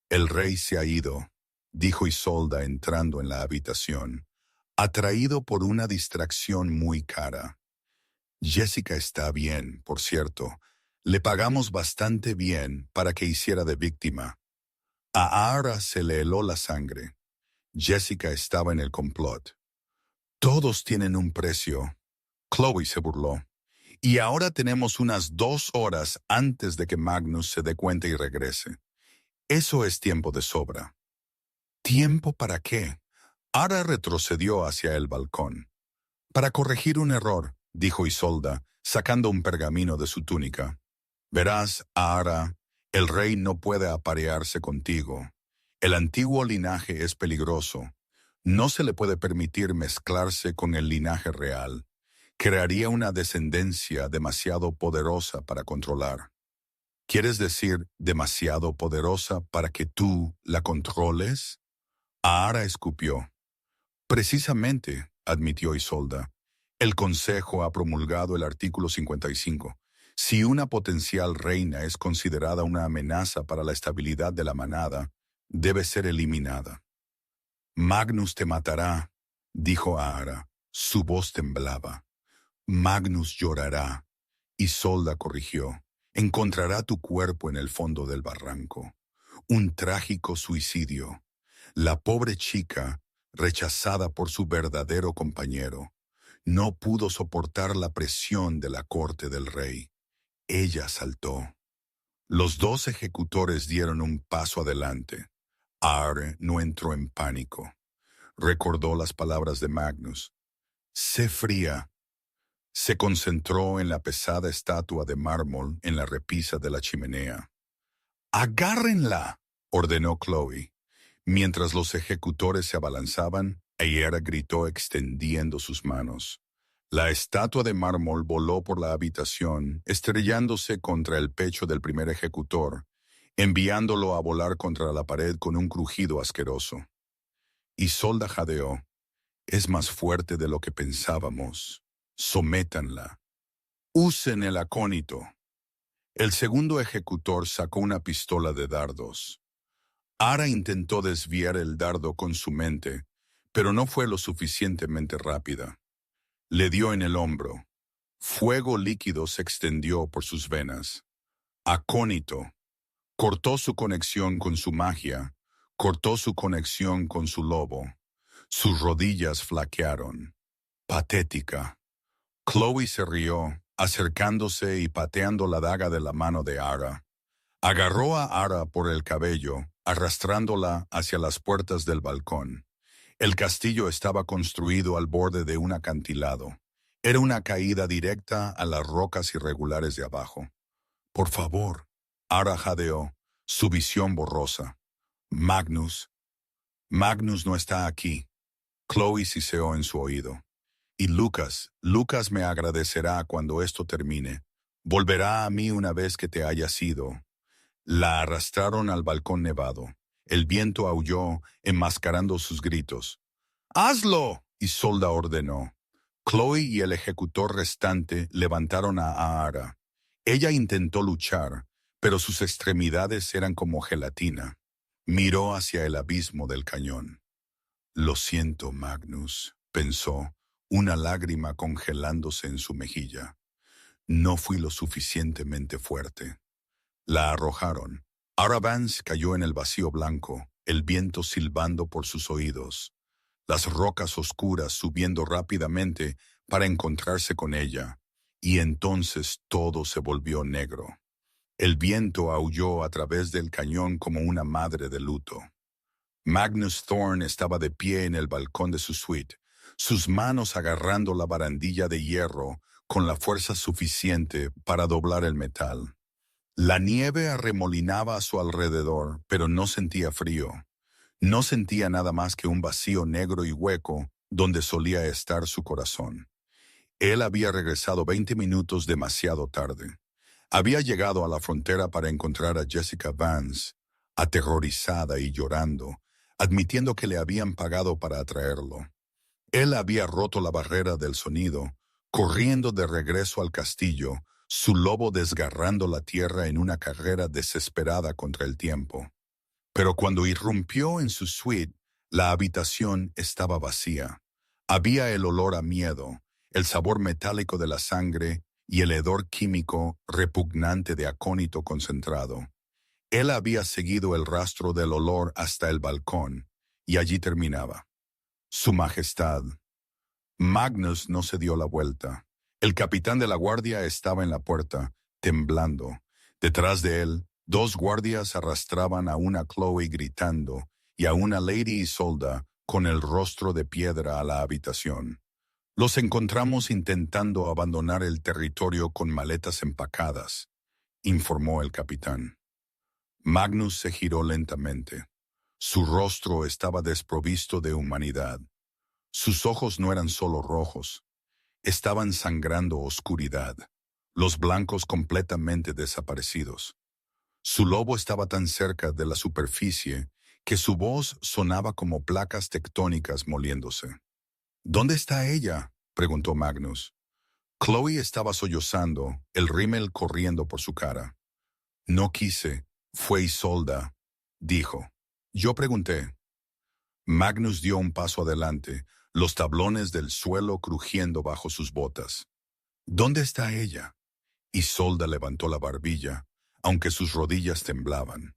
El rey se ha ido, dijo Isolda entrando en la habitación, atraído por una distracción muy cara. Jessica está bien, por cierto. Le pagamos bastante bien para que hiciera de víctima. A Ahara se le heló la sangre. Jessica estaba en el complot. Todos tienen un precio. Chloe se burló. Y ahora tenemos unas 2 horas antes de que Magnus se dé cuenta y regrese. Eso es tiempo de sobra. ¿Tiempo para qué? Ara retrocedió hacia el balcón. Para corregir un error, dijo Isolda, sacando un pergamino de su túnica. Verás, Ara, el rey no puede aparearse contigo. El antiguo linaje es peligroso. No se le puede permitir mezclarse con el linaje real. Crearía una descendencia demasiado poderosa para controlar. ¿Quieres decir demasiado poderosa para que tú la controles? Ahara escupió. Precisamente, admitió Isolda, el Consejo ha promulgado el artículo 55. Si una potencial reina es considerada una amenaza para la estabilidad de la manada, debe ser eliminada. Magnus te matará, dijo Ahara. Su voz temblaba. Magnus llorará. Isolda corrigió. Encontrará tu cuerpo en el fondo del barranco. Un trágico suicidio. La pobre chica, rechazada por su verdadero compañero, no pudo soportar la presión de la corte del rey. Ella saltó. Los 2 ejecutores dieron un paso adelante. Are no entró en pánico. Recordó las palabras de Magnus. Sé fría. Se concentró en la pesada estatua de mármol en la repisa de la chimenea. ¡Agárrenla!, ordenó Chloe. Mientras los ejecutores se abalanzaban, Ayera gritó extendiendo sus manos. La estatua de mármol voló por la habitación, estrellándose contra el pecho del primer ejecutor, enviándolo a volar contra la pared con un crujido asqueroso. Isolda jadeó. Es más fuerte de lo que pensábamos. Sométanla. Usen el acónito. El segundo ejecutor sacó una pistola de dardos. Ara intentó desviar el dardo con su mente, pero no fue lo suficientemente rápida. Le dio en el hombro. Fuego líquido se extendió por sus venas. Acónito. Cortó su conexión con su magia, cortó su conexión con su lobo. Sus rodillas flaquearon. Patética. Chloe se rió, acercándose y pateando la daga de la mano de Ara. Agarró a Ara por el cabello, arrastrándola hacia las puertas del balcón. El castillo estaba construido al borde de un acantilado. Era una caída directa a las rocas irregulares de abajo. Por favor, Ara jadeó, su visión borrosa. Magnus. Magnus no está aquí. Chloe siseó en su oído. Y Lucas me agradecerá cuando esto termine. Volverá a mí una vez que te hayas ido. La arrastraron al balcón nevado. El viento aulló, enmascarando sus gritos. ¡Hazlo!, Isolda ordenó. Chloe y el ejecutor restante levantaron a Ara. Ella intentó luchar, pero sus extremidades eran como gelatina. Miró hacia el abismo del cañón. Lo siento, Magnus, pensó, una lágrima congelándose en su mejilla. No fui lo suficientemente fuerte. La arrojaron. Ara Vance cayó en el vacío blanco, el viento silbando por sus oídos. Las rocas oscuras subiendo rápidamente para encontrarse con ella, y entonces todo se volvió negro. El viento aulló a través del cañón como una madre de luto. Magnus Thorne estaba de pie en el balcón de su suite, sus manos agarrando la barandilla de hierro con la fuerza suficiente para doblar el metal. La nieve arremolinaba a su alrededor, pero no sentía frío. No sentía nada más que un vacío negro y hueco donde solía estar su corazón. Él había regresado 20 minutos demasiado tarde. Había llegado a la frontera para encontrar a Jessica Vance, aterrorizada y llorando, admitiendo que le habían pagado para atraerlo. Él había roto la barrera del sonido, corriendo de regreso al castillo, su lobo desgarrando la tierra en una carrera desesperada contra el tiempo. Pero cuando irrumpió en su suite, la habitación estaba vacía. Había el olor a miedo, el sabor metálico de la sangre y el hedor químico repugnante de acónito concentrado. Él había seguido el rastro del olor hasta el balcón, y allí terminaba. Su Majestad. Magnus no se dio la vuelta. El capitán de la guardia estaba en la puerta, temblando. Detrás de él, 2 guardias arrastraban a una Chloe gritando y a una Lady Isolda con el rostro de piedra a la habitación. Los encontramos intentando abandonar el territorio con maletas empacadas, informó el capitán. Magnus se giró lentamente. Su rostro estaba desprovisto de humanidad. Sus ojos no eran solo rojos, estaban sangrando oscuridad, los blancos completamente desaparecidos. Su lobo estaba tan cerca de la superficie que su voz sonaba como placas tectónicas moliéndose. ¿Dónde está ella?, preguntó Magnus. Chloe estaba sollozando, el rímel corriendo por su cara. No quise, fue Isolda, dijo. Yo pregunté. Magnus dio un paso adelante, los tablones del suelo crujiendo bajo sus botas. ¿Dónde está ella? Isolda levantó la barbilla, aunque sus rodillas temblaban.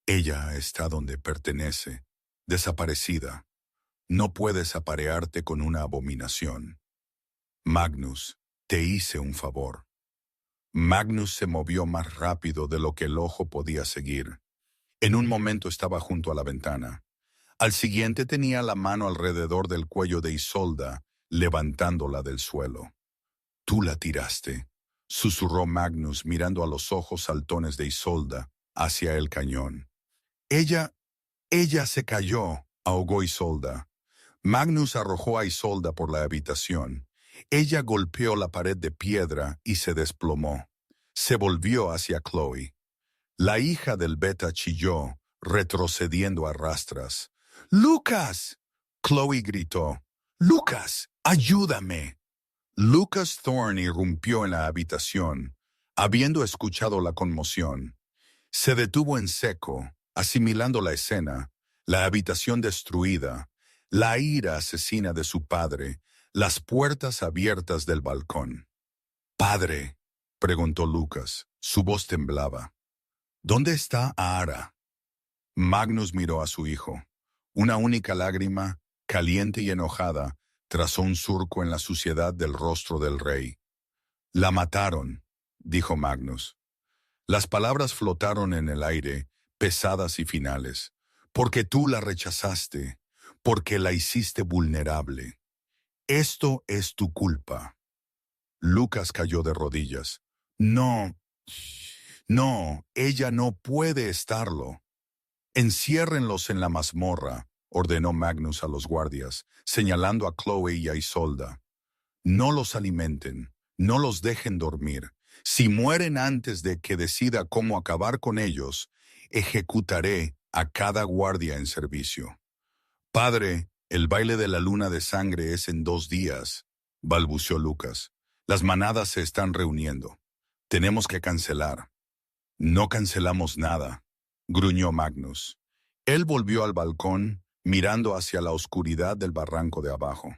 Ella está donde pertenece, desaparecida. No puedes aparearte con una abominación. Magnus, te hice un favor. Magnus se movió más rápido de lo que el ojo podía seguir. En un momento estaba junto a la ventana. Al siguiente tenía la mano alrededor del cuello de Isolda, levantándola del suelo. Tú la tiraste, susurró Magnus mirando a los ojos saltones de Isolda hacia el cañón. Ella se cayó, ahogó Isolda. Magnus arrojó a Isolda por la habitación. Ella golpeó la pared de piedra y se desplomó. Se volvió hacia Chloe. La hija del Beta chilló, retrocediendo a rastras. ¡Lucas! Chloe gritó. ¡Lucas, ayúdame! Lucas Thorne irrumpió en la habitación, habiendo escuchado la conmoción. Se detuvo en seco, asimilando la escena, la habitación destruida, la ira asesina de su padre, las puertas abiertas del balcón. «Padre», preguntó Lucas. Su voz temblaba. «¿Dónde está Ara?» Magnus miró a su hijo. Una única lágrima, caliente y enojada, trazó un surco en la suciedad del rostro del rey. «La mataron», dijo Magnus. Las palabras flotaron en el aire, pesadas y finales. «Porque tú la rechazaste, porque la hiciste vulnerable. Esto es tu culpa». Lucas cayó de rodillas. «No, no, ella no puede estarlo». «Enciérrenlos en la mazmorra», ordenó Magnus a los guardias, señalando a Chloe y a Isolda. «No los alimenten, no los dejen dormir. Si mueren antes de que decida cómo acabar con ellos, ejecutaré a cada guardia en servicio». «Padre, el baile de la luna de sangre es en 2 días», balbuceó Lucas. «Las manadas se están reuniendo. Tenemos que cancelar». «No cancelamos nada», gruñó Magnus. Él volvió al balcón, mirando hacia la oscuridad del barranco de abajo.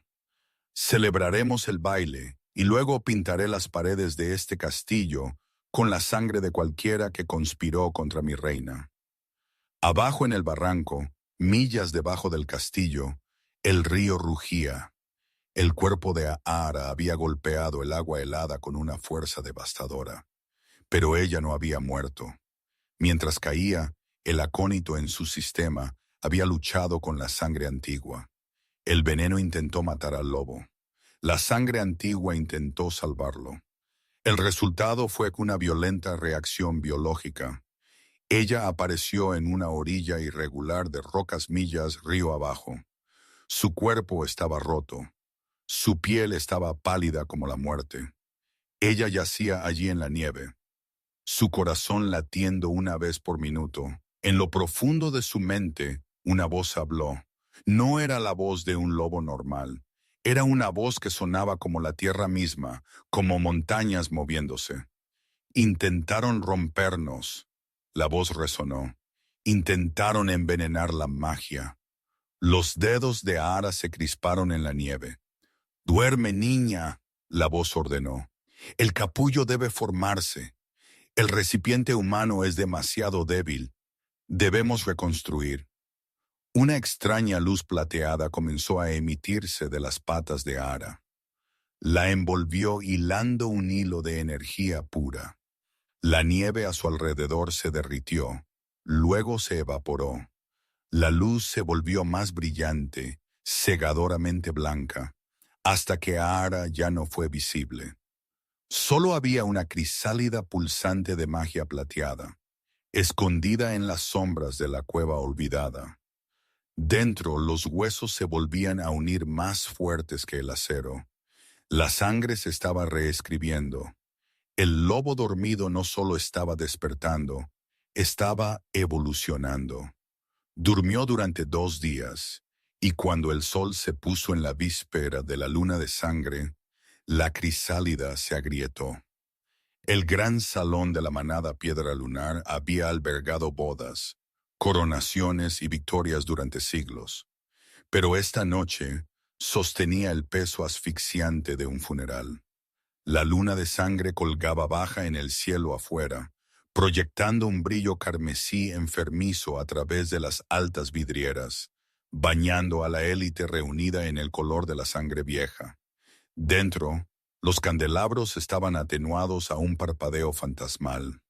«Celebraremos el baile, y luego pintaré las paredes de este castillo con la sangre de cualquiera que conspiró contra mi reina». Abajo en el barranco, millas debajo del castillo, el río rugía. El cuerpo de Ara había golpeado el agua helada con una fuerza devastadora. Pero ella no había muerto. Mientras caía, el acónito en su sistema había luchado con la sangre antigua. El veneno intentó matar al lobo. La sangre antigua intentó salvarlo. El resultado fue una violenta reacción biológica. Ella apareció en una orilla irregular de rocas millas río abajo. Su cuerpo estaba roto. Su piel estaba pálida como la muerte. Ella yacía allí en la nieve, su corazón latiendo una vez por minuto. En lo profundo de su mente, una voz habló. No era la voz de un lobo normal. Era una voz que sonaba como la tierra misma, como montañas moviéndose. «Intentaron rompernos», la voz resonó. «Intentaron envenenar la magia». Los dedos de Ara se crisparon en la nieve. «Duerme, niña», la voz ordenó. «El capullo debe formarse. El recipiente humano es demasiado débil. Debemos reconstruir». Una extraña luz plateada comenzó a emitirse de las patas de Ara. La envolvió hilando un hilo de energía pura. La nieve a su alrededor se derritió, luego se evaporó. La luz se volvió más brillante, cegadoramente blanca, hasta que Ara ya no fue visible. Solo había una crisálida pulsante de magia plateada, escondida en las sombras de la cueva olvidada. Dentro los huesos se volvían a unir más fuertes que el acero. La sangre se estaba reescribiendo. El lobo dormido no solo estaba despertando, estaba evolucionando. Durmió durante 2 días, y cuando el sol se puso en la víspera de la luna de sangre, la crisálida se agrietó. El gran salón de la manada Piedra Lunar había albergado bodas, coronaciones y victorias durante siglos, pero esta noche sostenía el peso asfixiante de un funeral. La luna de sangre colgaba baja en el cielo afuera, proyectando un brillo carmesí enfermizo a través de las altas vidrieras, bañando a la élite reunida en el color de la sangre vieja. Dentro, los candelabros estaban atenuados a un parpadeo fantasmal.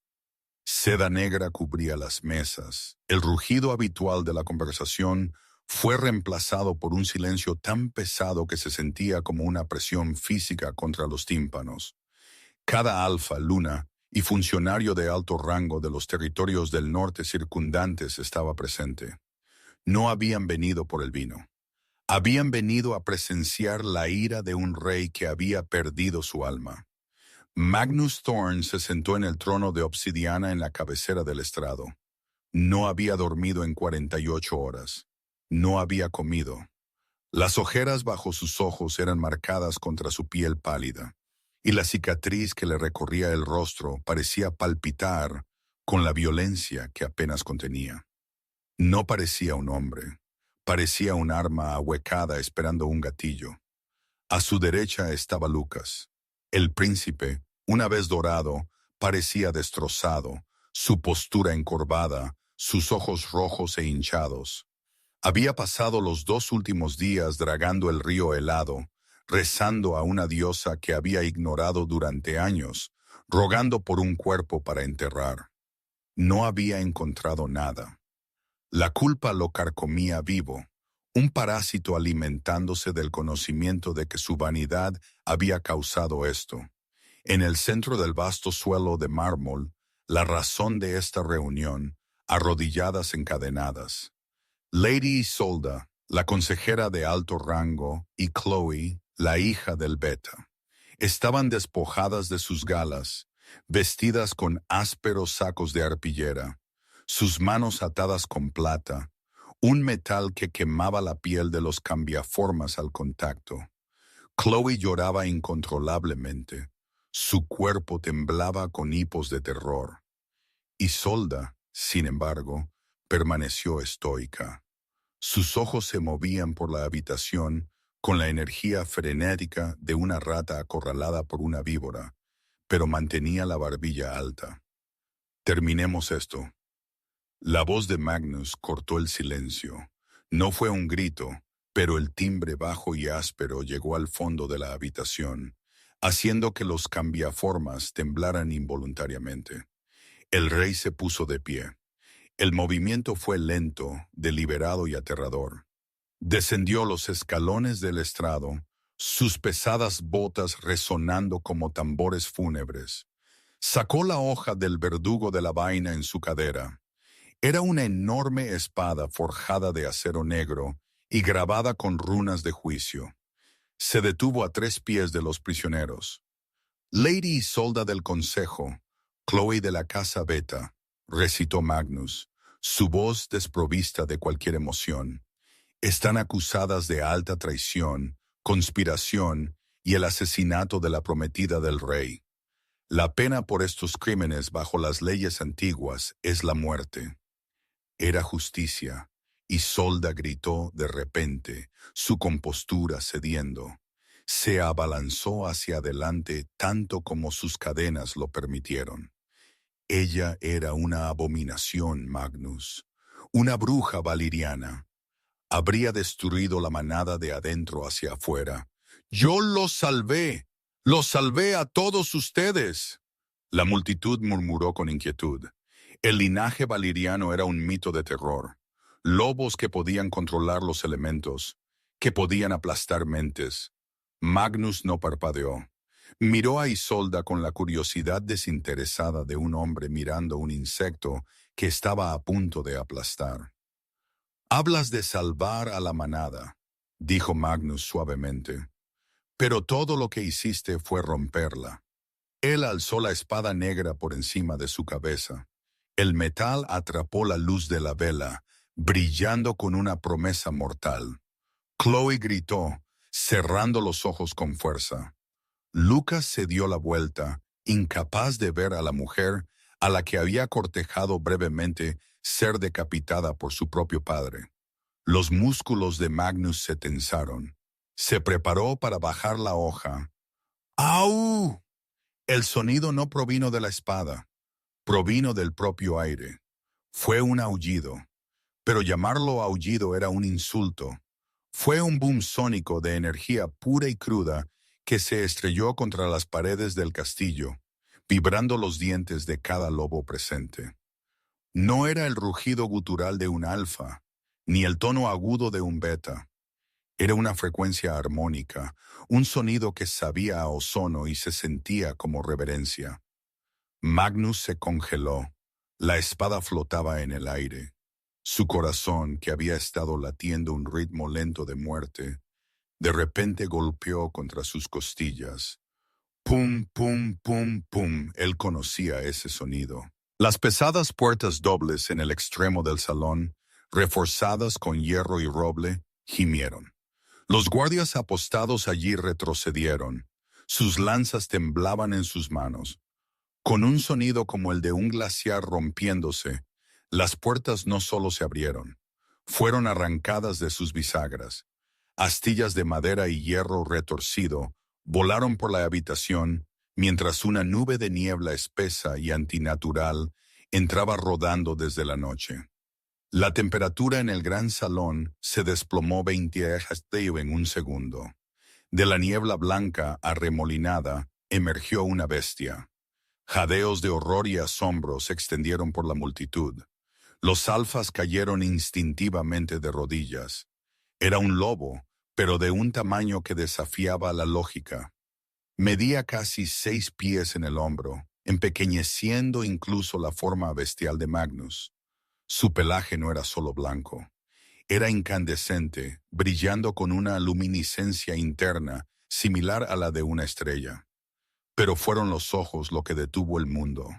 Seda negra cubría las mesas. El rugido habitual de la conversación fue reemplazado por un silencio tan pesado que se sentía como una presión física contra los tímpanos. Cada alfa, luna y funcionario de alto rango de los territorios del norte circundantes estaba presente. No habían venido por el vino. Habían venido a presenciar la ira de un rey que había perdido su alma. Magnus Thorne se sentó en el trono de obsidiana en la cabecera del estrado. No había dormido en 48 horas. No había comido. Las ojeras bajo sus ojos eran marcadas contra su piel pálida, y la cicatriz que le recorría el rostro parecía palpitar con la violencia que apenas contenía. No parecía un hombre, parecía un arma ahuecada esperando un gatillo. A su derecha estaba Lucas. El príncipe, una vez dorado, parecía destrozado, su postura encorvada, sus ojos rojos e hinchados. Había pasado los 2 últimos días dragando el río helado, rezando a una diosa que había ignorado durante años, rogando por un cuerpo para enterrar. No había encontrado nada. La culpa lo carcomía vivo, un parásito alimentándose del conocimiento de que su vanidad había causado esto. En el centro del vasto suelo de mármol, la razón de esta reunión, arrodilladas encadenadas. Lady Isolda, la consejera de alto rango, y Chloe, la hija del Beta, estaban despojadas de sus galas, vestidas con ásperos sacos de arpillera, sus manos atadas con plata, un metal que quemaba la piel de los cambiaformas al contacto. Chloe lloraba incontrolablemente. Su cuerpo temblaba con hipos de terror. Isolda, sin embargo, permaneció estoica. Sus ojos se movían por la habitación con la energía frenética de una rata acorralada por una víbora, pero mantenía la barbilla alta. Terminemos esto. La voz de Magnus cortó el silencio. No fue un grito, pero el timbre bajo y áspero llegó al fondo de la habitación, haciendo que los cambiaformas temblaran involuntariamente. El rey se puso de pie. El movimiento fue lento, deliberado y aterrador. Descendió los escalones del estrado, sus pesadas botas resonando como tambores fúnebres. Sacó la hoja del verdugo de la vaina en su cadera. Era una enorme espada forjada de acero negro y grabada con runas de juicio. Se detuvo a 3 pies de los prisioneros. Lady Isolda del Consejo, Chloe de la Casa Beta, recitó Magnus, su voz desprovista de cualquier emoción. Están acusadas de alta traición, conspiración y el asesinato de la prometida del rey. La pena por estos crímenes bajo las leyes antiguas es la muerte. Era justicia. Isolda gritó de repente, su compostura cediendo. Se abalanzó hacia adelante tanto como sus cadenas lo permitieron. Ella era una abominación, Magnus, una bruja valiriana. Habría destruido la manada de adentro hacia afuera. ¡Yo los salvé! ¡Los salvé a todos ustedes! La multitud murmuró con inquietud. El linaje valiriano era un mito de terror. Lobos que podían controlar los elementos, que podían aplastar mentes. Magnus no parpadeó. Miró a Isolda con la curiosidad desinteresada de un hombre mirando un insecto que estaba a punto de aplastar. «Hablas de salvar a la manada», dijo Magnus suavemente, «pero todo lo que hiciste fue romperla». Él alzó la espada negra por encima de su cabeza. El metal atrapó la luz de la vela, brillando con una promesa mortal. Chloe gritó, cerrando los ojos con fuerza. Lucas se dio la vuelta, incapaz de ver a la mujer a la que había cortejado brevemente ser decapitada por su propio padre. Los músculos de Magnus se tensaron. Se preparó para bajar la hoja. ¡Au! El sonido no provino de la espada, provino del propio aire. Fue un aullido, pero llamarlo aullido era un insulto. Fue un boom sónico de energía pura y cruda que se estrelló contra las paredes del castillo, vibrando los dientes de cada lobo presente. No era el rugido gutural de un alfa, ni el tono agudo de un beta. Era una frecuencia armónica, un sonido que sabía a ozono y se sentía como reverencia. Magnus se congeló. La espada flotaba en el aire. Su corazón, que había estado latiendo un ritmo lento de muerte, de repente golpeó contra sus costillas. Pum, pum, pum, pum. Él conocía ese sonido. Las pesadas puertas dobles en el extremo del salón, reforzadas con hierro y roble, gimieron. Los guardias apostados allí retrocedieron. Sus lanzas temblaban en sus manos. Con un sonido como el de un glaciar rompiéndose, Las puertas no solo se abrieron, fueron arrancadas de sus bisagras. Astillas de madera y hierro retorcido volaron por la habitación mientras una nube de niebla espesa y antinatural entraba rodando desde la noche. La temperatura en el gran salón se desplomó 20 en un segundo. De la niebla blanca arremolinada emergió una bestia. Jadeos de horror y asombro se extendieron por la multitud. Los alfas cayeron instintivamente de rodillas. Era un lobo, pero de un tamaño que desafiaba la lógica. Medía casi 6 pies en el hombro, empequeñeciendo incluso la forma bestial de Magnus. Su pelaje no era solo blanco. Era incandescente, brillando con una luminiscencia interna similar a la de una estrella. Pero fueron los ojos lo que detuvo el mundo.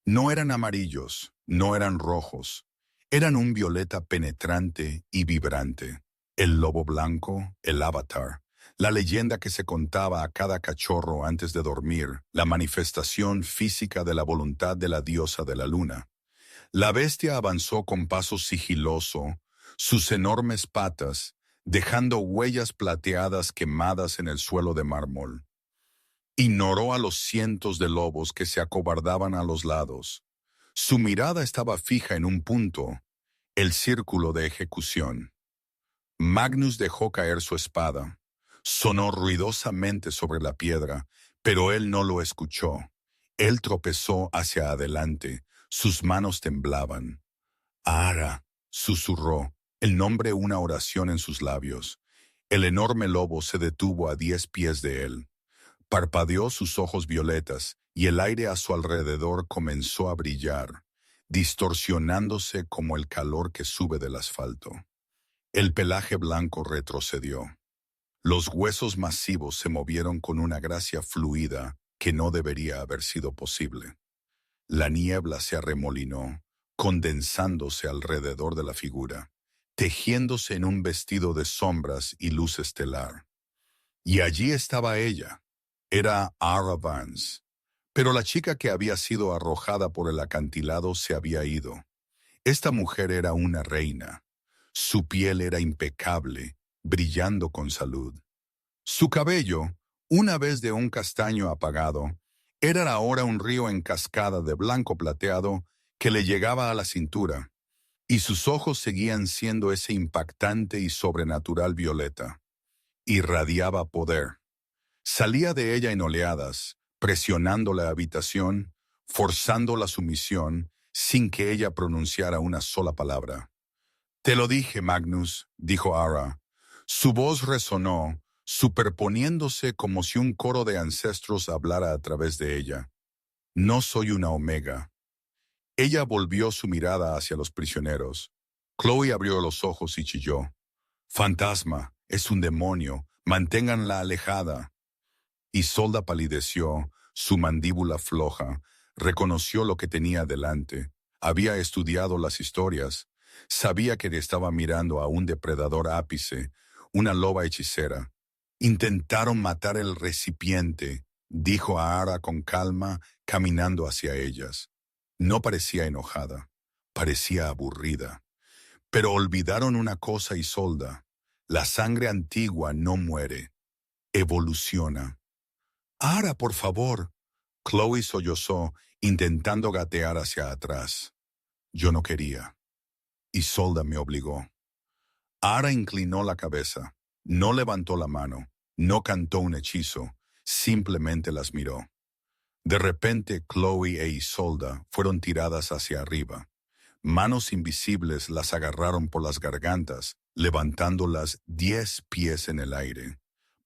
No eran amarillos, no eran rojos. Eran un violeta penetrante y vibrante. El lobo blanco, el avatar, la leyenda que se contaba a cada cachorro antes de dormir, la manifestación física de la voluntad de la diosa de la luna. La bestia avanzó con paso sigiloso, sus enormes patas, dejando huellas plateadas quemadas en el suelo de mármol. Ignoró a los cientos de lobos que se acobardaban a los lados. Su mirada estaba fija en un punto, el círculo de ejecución. Magnus dejó caer su espada. Sonó ruidosamente sobre la piedra, pero él no lo escuchó. Él tropezó hacia adelante, sus manos temblaban. Ara, susurró, el nombre una oración en sus labios. El enorme lobo se detuvo a 10 pies de él. Parpadeó sus ojos violetas y el aire a su alrededor comenzó a brillar, distorsionándose como el calor que sube del asfalto. El pelaje blanco retrocedió. Los huesos masivos se movieron con una gracia fluida que no debería haber sido posible. La niebla se arremolinó, condensándose alrededor de la figura, tejiéndose en un vestido de sombras y luz estelar. Y allí estaba ella. Era Ara Vance. Pero la chica que había sido arrojada por el acantilado se había ido. Esta mujer era una reina. Su piel era impecable, brillando con salud. Su cabello, una vez de un castaño apagado, era ahora un río en cascada de blanco plateado que le llegaba a la cintura, y sus ojos seguían siendo ese impactante y sobrenatural violeta. Irradiaba poder. Salía de ella en oleadas, presionando la habitación, forzando la sumisión, sin que ella pronunciara una sola palabra. «Te lo dije, Magnus», dijo Ara. Su voz resonó, superponiéndose como si un coro de ancestros hablara a través de ella. «No soy una omega». Ella volvió su mirada hacia los prisioneros. Chloe abrió los ojos y chilló. «Fantasma, es un demonio, manténganla alejada». Isolda palideció, su mandíbula floja, reconoció lo que tenía delante. Había estudiado las historias. Sabía que estaba mirando a un depredador ápice, una loba hechicera. «Intentaron matar el recipiente», dijo Ara con calma, caminando hacia ellas. No parecía enojada, parecía aburrida. «Pero olvidaron una cosa, Isolda. La sangre antigua no muere, evoluciona». «Ara, por favor». Chloe sollozó, intentando gatear hacia atrás. «Yo no quería». Isolda me obligó. Ara inclinó la cabeza. No levantó la mano, no cantó un hechizo, simplemente las miró. De repente Chloe e Isolda fueron tiradas hacia arriba. Manos invisibles las agarraron por las gargantas, levantándolas 10 pies en el aire.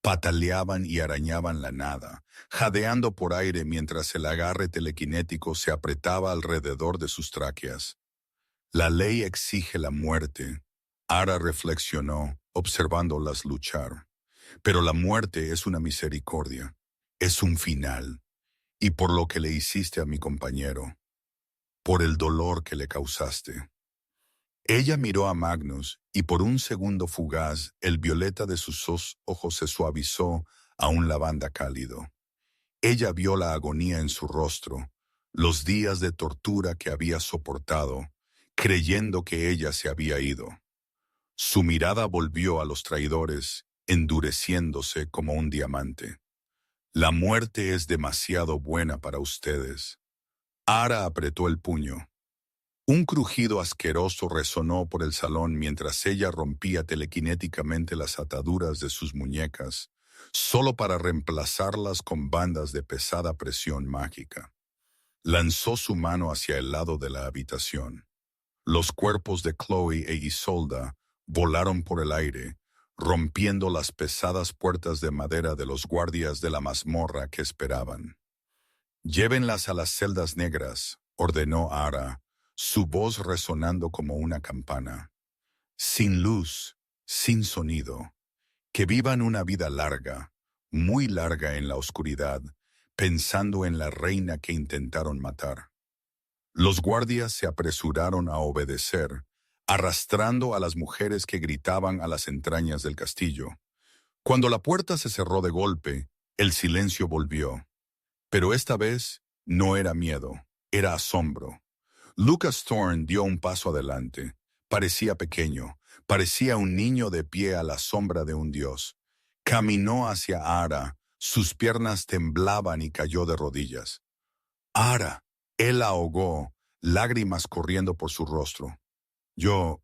Pataleaban y arañaban la nada, jadeando por aire mientras el agarre telequinético se apretaba alrededor de sus tráqueas. «La ley exige la muerte», Ara reflexionó, observándolas luchar. «Pero la muerte es una misericordia, es un final. Y por lo que le hiciste a mi compañero, por el dolor que le causaste». Ella miró a Magnus y por un segundo fugaz el violeta de sus ojos se suavizó a un lavanda cálido. Ella vio la agonía en su rostro, los días de tortura que había soportado, creyendo que ella se había ido. Su mirada volvió a los traidores, endureciéndose como un diamante. La muerte es demasiado buena para ustedes. Ara apretó el puño. Un crujido asqueroso resonó por el salón mientras ella rompía telequinéticamente las ataduras de sus muñecas, solo para reemplazarlas con bandas de pesada presión mágica. Lanzó su mano hacia el lado de la habitación. Los cuerpos de Chloe e Isolda volaron por el aire, rompiendo las pesadas puertas de madera de los guardias de la mazmorra que esperaban. «Llévenlas a las celdas negras», ordenó Ara, su voz resonando como una campana. «Sin luz, sin sonido. Que vivan una vida larga, muy larga en la oscuridad, pensando en la reina que intentaron matar». Los guardias se apresuraron a obedecer, arrastrando a las mujeres que gritaban a las entrañas del castillo. Cuando la puerta se cerró de golpe, el silencio volvió. Pero esta vez no era miedo, era asombro. Lucas Thorne dio un paso adelante. Parecía pequeño, parecía un niño de pie a la sombra de un dios. Caminó hacia Ara, sus piernas temblaban y cayó de rodillas. «Ara», él la ahogó, lágrimas corriendo por su rostro. «Yo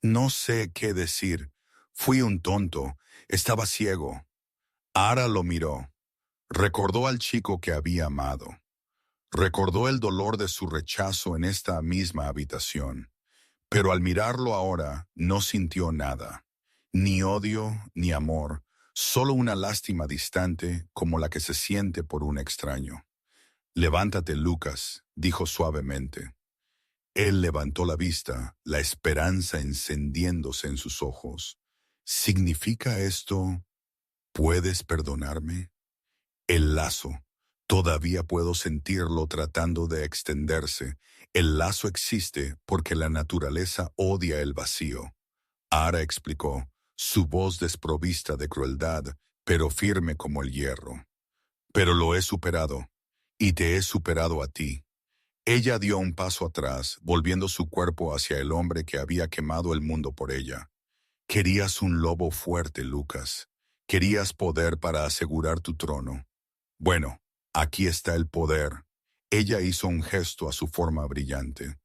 no sé qué decir. Fui un tonto, estaba ciego». Ara lo miró. Recordó al chico que había amado. Recordó el dolor de su rechazo en esta misma habitación. Pero al mirarlo ahora no sintió nada. Ni odio, ni amor, solo una lástima distante como la que se siente por un extraño. «Levántate, Lucas», dijo suavemente. Él levantó la vista, la esperanza encendiéndose en sus ojos. «¿Significa esto? ¿Puedes perdonarme?» El lazo. Todavía puedo sentirlo tratando de extenderse. El lazo existe porque la naturaleza odia el vacío. Ara explicó, su voz desprovista de crueldad, pero firme como el hierro. «Pero lo he superado, y te he superado a ti». Ella dio un paso atrás, volviendo su cuerpo hacia el hombre que había quemado el mundo por ella. «Querías un lobo fuerte, Lucas. Querías poder para asegurar tu trono. Bueno, aquí está el poder». Ella hizo un gesto a su forma brillante.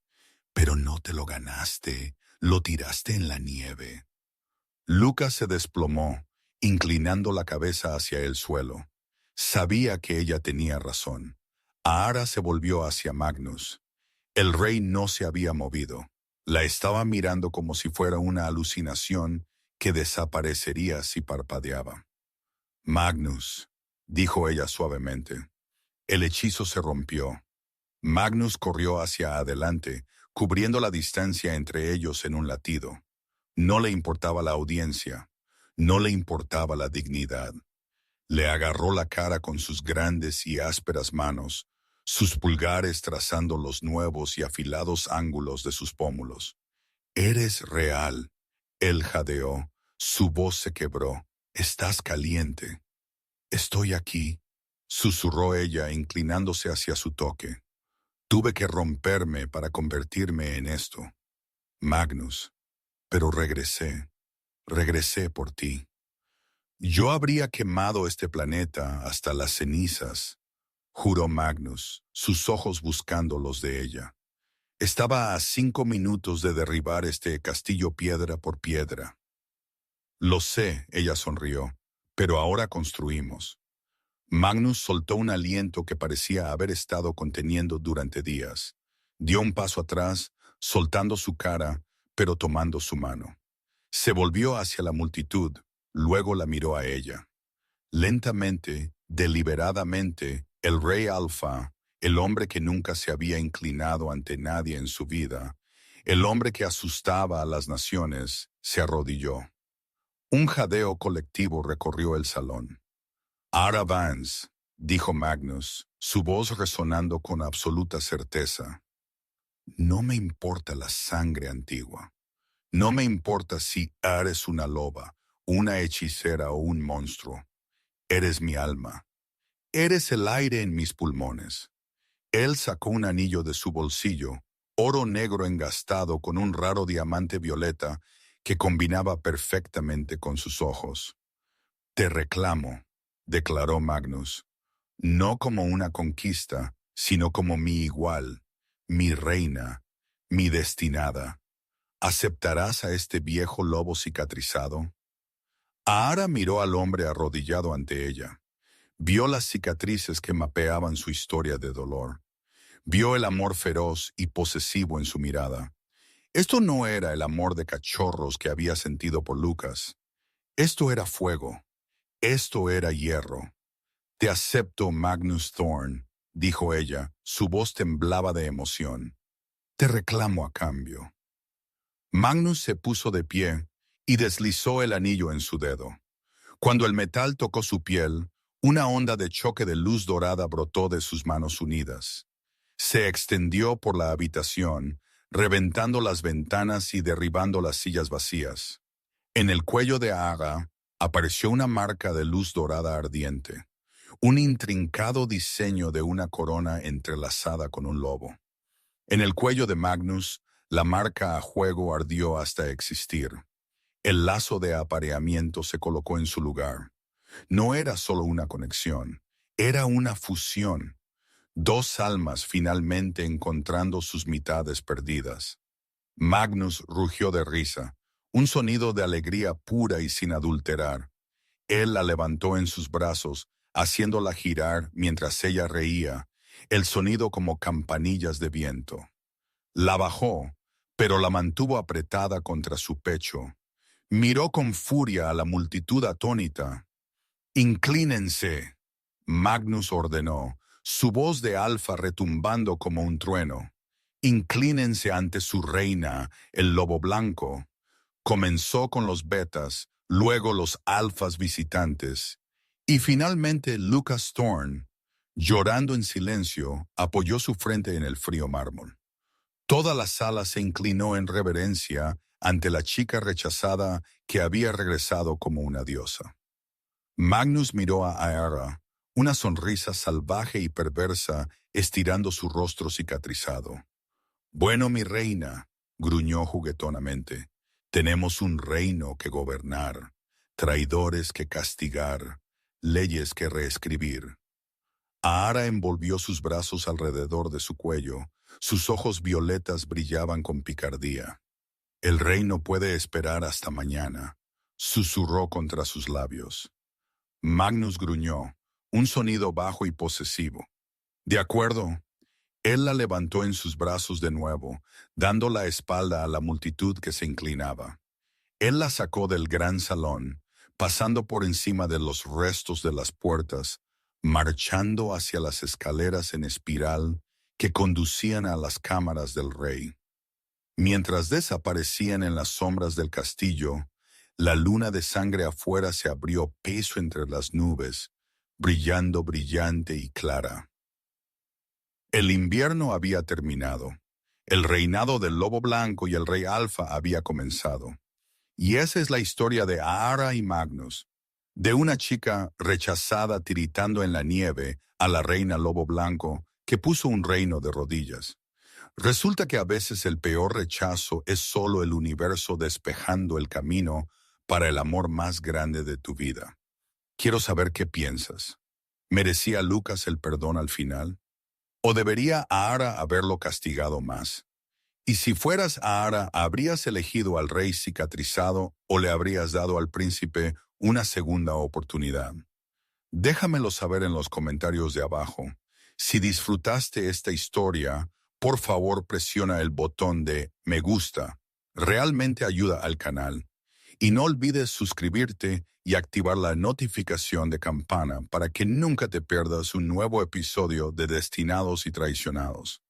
«Pero no te lo ganaste, lo tiraste en la nieve». Lucas se desplomó, inclinando la cabeza hacia el suelo. Sabía que ella tenía razón. Ara se volvió hacia Magnus. El rey no se había movido. La estaba mirando como si fuera una alucinación que desaparecería si parpadeaba. «Magnus», dijo ella suavemente. El hechizo se rompió. Magnus corrió hacia adelante, cubriendo la distancia entre ellos en un latido. No le importaba la audiencia, no le importaba la dignidad. Le agarró la cara con sus grandes y ásperas manos, sus pulgares trazando los nuevos y afilados ángulos de sus pómulos. «Eres real», él jadeó, su voz se quebró. «Estás caliente». «Estoy aquí», susurró ella inclinándose hacia su toque. «Tuve que romperme para convertirme en esto, Magnus, pero regresé por ti». «Yo habría quemado este planeta hasta las cenizas», juró Magnus, sus ojos buscando los de ella. «Estaba a 5 minutos de derribar este castillo piedra por piedra». «Lo sé», ella sonrió, «pero ahora construimos». Magnus soltó un aliento que parecía haber estado conteniendo durante días. Dio un paso atrás, soltando su cara, pero tomando su mano. Se volvió hacia la multitud, luego la miró a ella. Lentamente, deliberadamente, el rey Alfa, el hombre que nunca se había inclinado ante nadie en su vida, el hombre que asustaba a las naciones, se arrodilló. Un jadeo colectivo recorrió el salón. «Ara Vance», dijo Magnus, su voz resonando con absoluta certeza. «No me importa la sangre antigua. No me importa si eres una loba, una hechicera o un monstruo. Eres mi alma. Eres el aire en mis pulmones». Él sacó un anillo de su bolsillo, oro negro engastado con un raro diamante violeta que combinaba perfectamente con sus ojos. Te reclamo, declaró Magnus, no como una conquista, sino como mi igual, mi reina, mi destinada. ¿Aceptarás a este viejo lobo cicatrizado? Ahara miró al hombre arrodillado ante ella. Vio las cicatrices que mapeaban su historia de dolor. Vio el amor feroz y posesivo en su mirada. Esto no era el amor de cachorros que había sentido por Lucas. Esto era fuego. Esto era hierro. Te acepto, Magnus Thorne, dijo ella. Su voz temblaba de emoción. Te reclamo a cambio. Magnus se puso de pie y deslizó el anillo en su dedo. Cuando el metal tocó su piel, una onda de choque de luz dorada brotó de sus manos unidas. Se extendió por la habitación, reventando las ventanas y derribando las sillas vacías. En el cuello de Ahara apareció una marca de luz dorada ardiente, un intrincado diseño de una corona entrelazada con un lobo. En el cuello de Magnus, la marca a juego ardió hasta existir. El lazo de apareamiento se colocó en su lugar. No era solo una conexión, era una fusión. Dos almas finalmente encontrando sus mitades perdidas. Magnus rugió de risa, un sonido de alegría pura y sin adulterar. Él la levantó en sus brazos, haciéndola girar mientras ella reía, el sonido como campanillas de viento. La bajó, pero la mantuvo apretada contra su pecho. Miró con furia a la multitud atónita. «Inclínense», Magnus ordenó, su voz de alfa retumbando como un trueno. «Inclínense ante su reina, el lobo blanco». Comenzó con los betas, luego los alfas visitantes, y finalmente Lucas Thorne, llorando en silencio, apoyó su frente en el frío mármol. Toda la sala se inclinó en reverencia ante la chica rechazada que había regresado como una diosa. Magnus miró a Ahara, una sonrisa salvaje y perversa estirando su rostro cicatrizado. «Bueno, mi reina», gruñó juguetonamente, «tenemos un reino que gobernar, traidores que castigar, leyes que reescribir». Ahara envolvió sus brazos alrededor de su cuello, sus ojos violetas brillaban con picardía. «El reino puede esperar hasta mañana», susurró contra sus labios. Magnus gruñó, un sonido bajo y posesivo. «De acuerdo». Él la levantó en sus brazos de nuevo, dando la espalda a la multitud que se inclinaba. Él la sacó del gran salón, pasando por encima de los restos de las puertas, marchando hacia las escaleras en espiral que conducían a las cámaras del rey. Mientras desaparecían en las sombras del castillo, la luna de sangre afuera se abrió peso entre las nubes, brillando brillante y clara. El invierno había terminado. El reinado del lobo blanco y el rey alfa había comenzado. Y esa es la historia de Ahara y Magnus, de una chica rechazada tiritando en la nieve a la reina lobo blanco que puso un reino de rodillas. Resulta que a veces el peor rechazo es solo el universo despejando el camino para el amor más grande de tu vida. Quiero saber qué piensas. ¿Merecía Lucas el perdón al final? ¿O debería Ahara haberlo castigado más? Y si fueras Ahara, ¿habrías elegido al rey cicatrizado o le habrías dado al príncipe una segunda oportunidad? Déjamelo saber en los comentarios de abajo. Si disfrutaste esta historia, por favor presiona el botón de me gusta. Realmente ayuda al canal. Y no olvides suscribirte y activar la notificación de campana para que nunca te pierdas un nuevo episodio de Destinados y Traicionados.